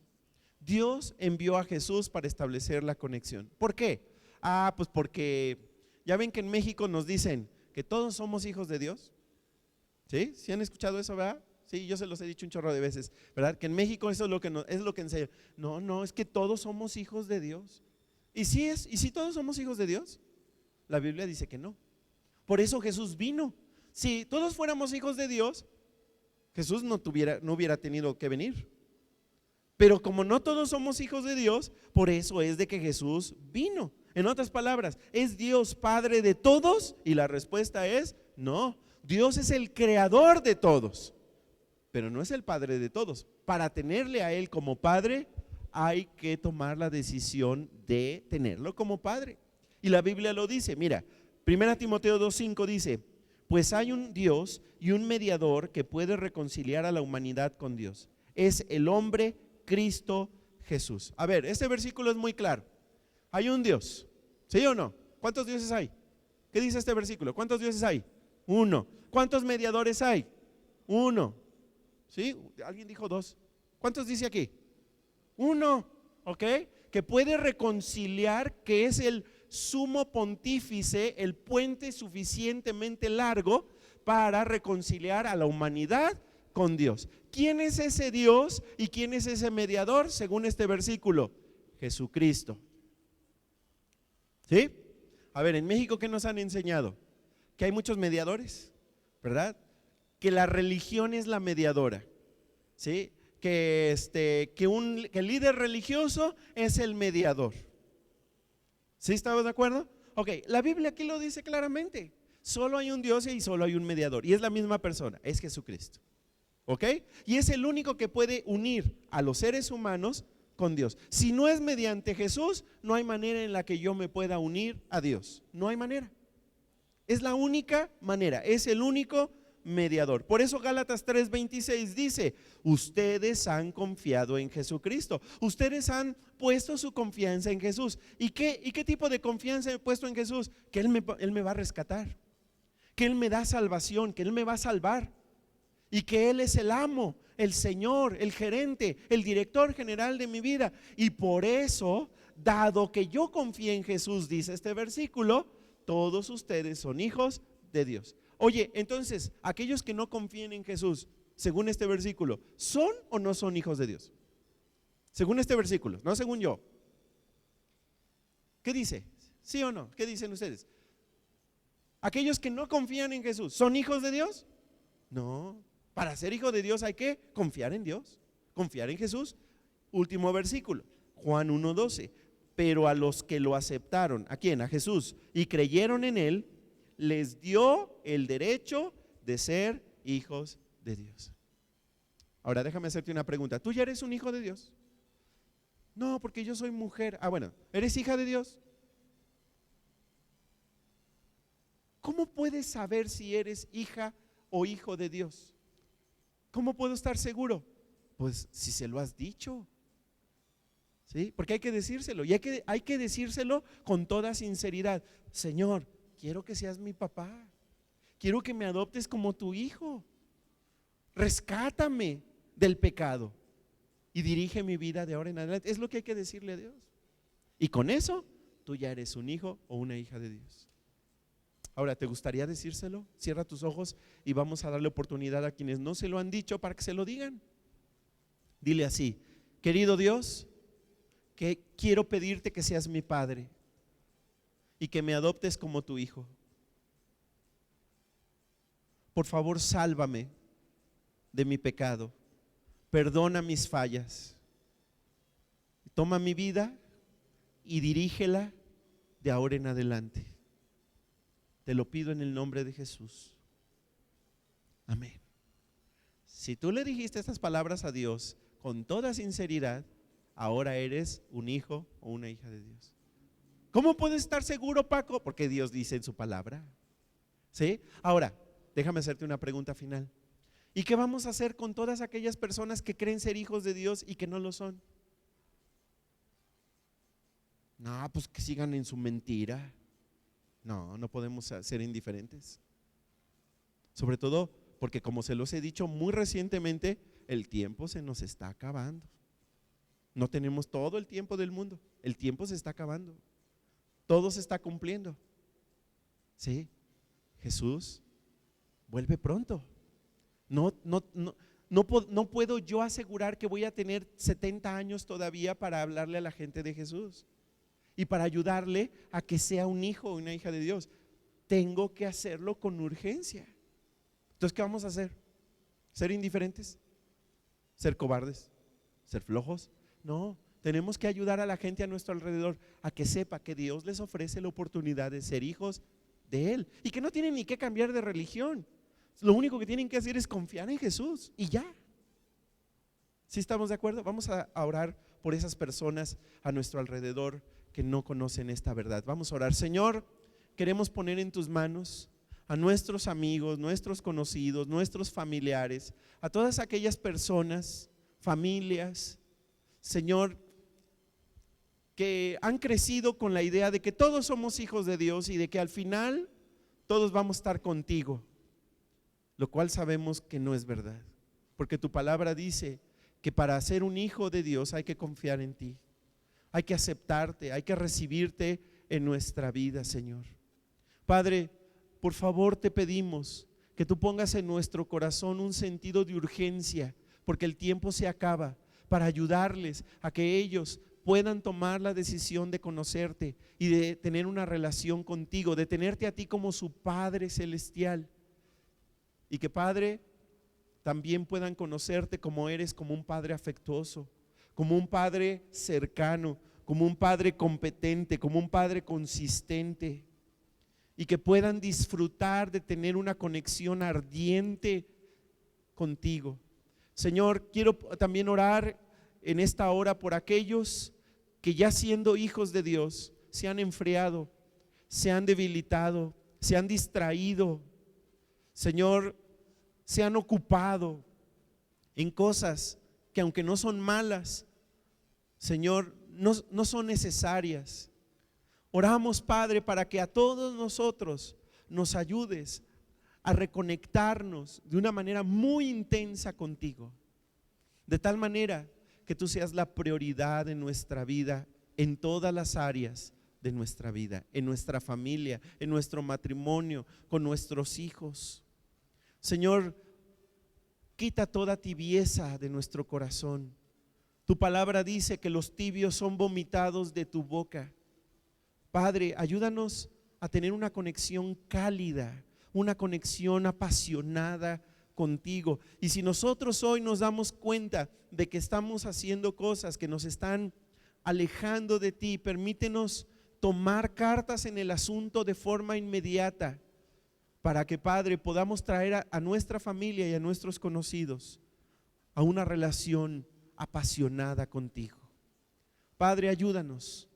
Dios envió a Jesús para establecer la conexión. ¿Por qué? Pues porque ya ven que en México nos dicen que todos somos hijos de Dios. ¿Sí? ¿Sí han escuchado eso, verdad? Sí, yo se los he dicho un chorro de veces, ¿verdad? Que en México eso es lo que enseñan. No, es que todos somos hijos de Dios. ¿Y si todos somos hijos de Dios? La Biblia dice que no. Por eso Jesús vino. Si todos fuéramos hijos de Dios, Jesús no hubiera tenido que venir. Pero como no todos somos hijos de Dios, por eso es de que Jesús vino. En otras palabras, ¿es Dios Padre de todos? Y la respuesta es no. Dios es el creador de todos, pero no es el Padre de todos. Para tenerle a Él como Padre, hay que tomar la decisión de tenerlo como Padre. Y la Biblia lo dice, mira, 1 Timoteo 2:5 dice: pues hay un Dios y un mediador que puede reconciliar a la humanidad con Dios. Es el hombre Cristo Jesús. A ver, este versículo es muy claro. Hay un Dios, ¿sí o no? ¿Cuántos dioses hay? ¿Qué dice este versículo? ¿Cuántos dioses hay? Uno. ¿Cuántos mediadores hay? Uno. ¿Sí? Alguien dijo dos. ¿Cuántos dice aquí? Uno. ¿Ok? Que puede reconciliar, que es el sumo pontífice, el puente suficientemente largo para reconciliar a la humanidad con Dios. ¿Quién es ese Dios y quién es ese mediador? Según este versículo, Jesucristo. ¿Sí? A ver, en México, ¿qué nos han enseñado? Que hay muchos mediadores, ¿verdad? Que la religión es la mediadora, ¿sí? Que el líder religioso es el mediador. ¿Sí estamos de acuerdo? Ok, la Biblia aquí lo dice claramente. Solo hay un Dios y solo hay un mediador, y es la misma persona, es Jesucristo. ¿Ok? Y es el único que puede unir a los seres humanos con Dios. Si no es mediante Jesús, no hay manera en la que yo me pueda unir a Dios. No hay manera. Es la única manera, es el único mediador. Por eso Gálatas 3:26 dice: ustedes han confiado en Jesucristo, ustedes han puesto su confianza en Jesús. ¿Y qué tipo de confianza he puesto en Jesús? Que Él me va a rescatar, que Él me da salvación, que Él me va a salvar, y que Él es el amo, el Señor, el gerente, el director general de mi vida. Y por eso dado que yo confié en Jesús, dice este versículo, todos ustedes son hijos de Dios. Oye, entonces, aquellos que no confíen en Jesús, según este versículo, ¿son o no son hijos de Dios? Según este versículo, no según yo. ¿Qué dice? ¿Sí o no? ¿Qué dicen ustedes? ¿Aquellos que no confían en Jesús son hijos de Dios? No. Para ser hijo de Dios hay que confiar en Dios, confiar en Jesús. Último versículo, Juan 1:12. Pero a los que lo aceptaron, ¿a quién? A Jesús, y creyeron en Él, les dio el derecho de ser hijos de Dios. Ahora déjame hacerte una pregunta. ¿Tú ya eres un hijo de Dios? No, porque yo soy mujer. Bueno, ¿eres hija de Dios? ¿Cómo puedes saber si eres hija o hijo de Dios? ¿Cómo puedo estar seguro? Pues si se lo has dicho. ¿Sí? Porque hay que decírselo, y hay que decírselo con toda sinceridad. Señor, quiero que seas mi papá, quiero que me adoptes como tu hijo, rescátame del pecado y dirige mi vida de ahora en adelante. Es lo que hay que decirle a Dios, y con eso tú ya eres un hijo o una hija de Dios. Ahora, ¿te gustaría decírselo? Cierra tus ojos y vamos a darle oportunidad a quienes no se lo han dicho para que se lo digan. Dile así: querido Dios, que quiero pedirte que seas mi padre y que me adoptes como tu hijo. Por favor, sálvame de mi pecado, perdona mis fallas, toma mi vida y dirígela de ahora en adelante. Te lo pido en el nombre de Jesús. Amén. Si tú le dijiste estas palabras a Dios con toda sinceridad, ahora eres un hijo o una hija de Dios. ¿Cómo puedes estar seguro, Paco? Porque Dios dice en su palabra. ¿Sí? Ahora, déjame hacerte una pregunta final. ¿Y qué vamos a hacer con todas aquellas personas que creen ser hijos de Dios y que no lo son? No, pues que sigan en su mentira. No, no podemos ser indiferentes. Sobre todo porque, como se los he dicho muy recientemente, el tiempo se nos está acabando. No tenemos todo el tiempo del mundo. El tiempo se está acabando. Todo se está cumpliendo. Sí, Jesús vuelve pronto. No puedo yo asegurar que voy a tener 70 años todavía para hablarle a la gente de Jesús y para ayudarle a que sea un hijo o una hija de Dios. Tengo que hacerlo con urgencia. Entonces, ¿qué vamos a hacer? ¿Ser indiferentes? ¿Ser cobardes? ¿Ser flojos? No, tenemos que ayudar a la gente a nuestro alrededor a que sepa que Dios les ofrece la oportunidad de ser hijos de Él y que no tienen ni que cambiar de religión. Lo único que tienen que hacer es confiar en Jesús y ya. ¿Sí estamos de acuerdo? Vamos a orar por esas personas a nuestro alrededor que no conocen esta verdad. Vamos a orar. Señor, queremos poner en tus manos a nuestros amigos, nuestros conocidos, nuestros familiares, a todas aquellas personas, familias, Señor, que han crecido con la idea de que todos somos hijos de Dios y de que al final todos vamos a estar contigo, lo cual sabemos que no es verdad, porque tu palabra dice que para ser un hijo de Dios hay que confiar en ti, hay que aceptarte, hay que recibirte en nuestra vida, Señor. Padre, por favor te pedimos que tú pongas en nuestro corazón un sentido de urgencia, porque el tiempo se acaba, para ayudarles a que ellos puedan tomar la decisión de conocerte y de tener una relación contigo, de tenerte a ti como su Padre celestial, y que, Padre, también puedan conocerte como eres, como un Padre afectuoso, como un Padre cercano, como un Padre competente, como un Padre consistente, y que puedan disfrutar de tener una conexión ardiente contigo. Señor, quiero también orar en esta hora por aquellos que, ya siendo hijos de Dios, se han enfriado, se han debilitado, se han distraído, Señor, se han ocupado en cosas que, aunque no son malas, Señor, no son necesarias. Oramos, Padre, para que a todos nosotros nos ayudes a reconectarnos de una manera muy intensa contigo, de tal manera que tú seas la prioridad en nuestra vida en todas las áreas de nuestra vida, en nuestra familia, en nuestro matrimonio, con nuestros hijos. Señor, quita toda tibieza de nuestro corazón. Tu palabra dice que los tibios son vomitados de tu boca. Padre, ayúdanos a tener una conexión cálida, una conexión apasionada contigo. Y si nosotros hoy nos damos cuenta de que estamos haciendo cosas que nos están alejando de ti, permítenos tomar cartas en el asunto de forma inmediata, para que, Padre, podamos traer a nuestra familia y a nuestros conocidos a una relación apasionada contigo. Padre, ayúdanos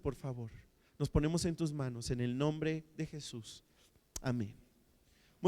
por favor. Nos ponemos en tus manos en el nombre de Jesús. Amén.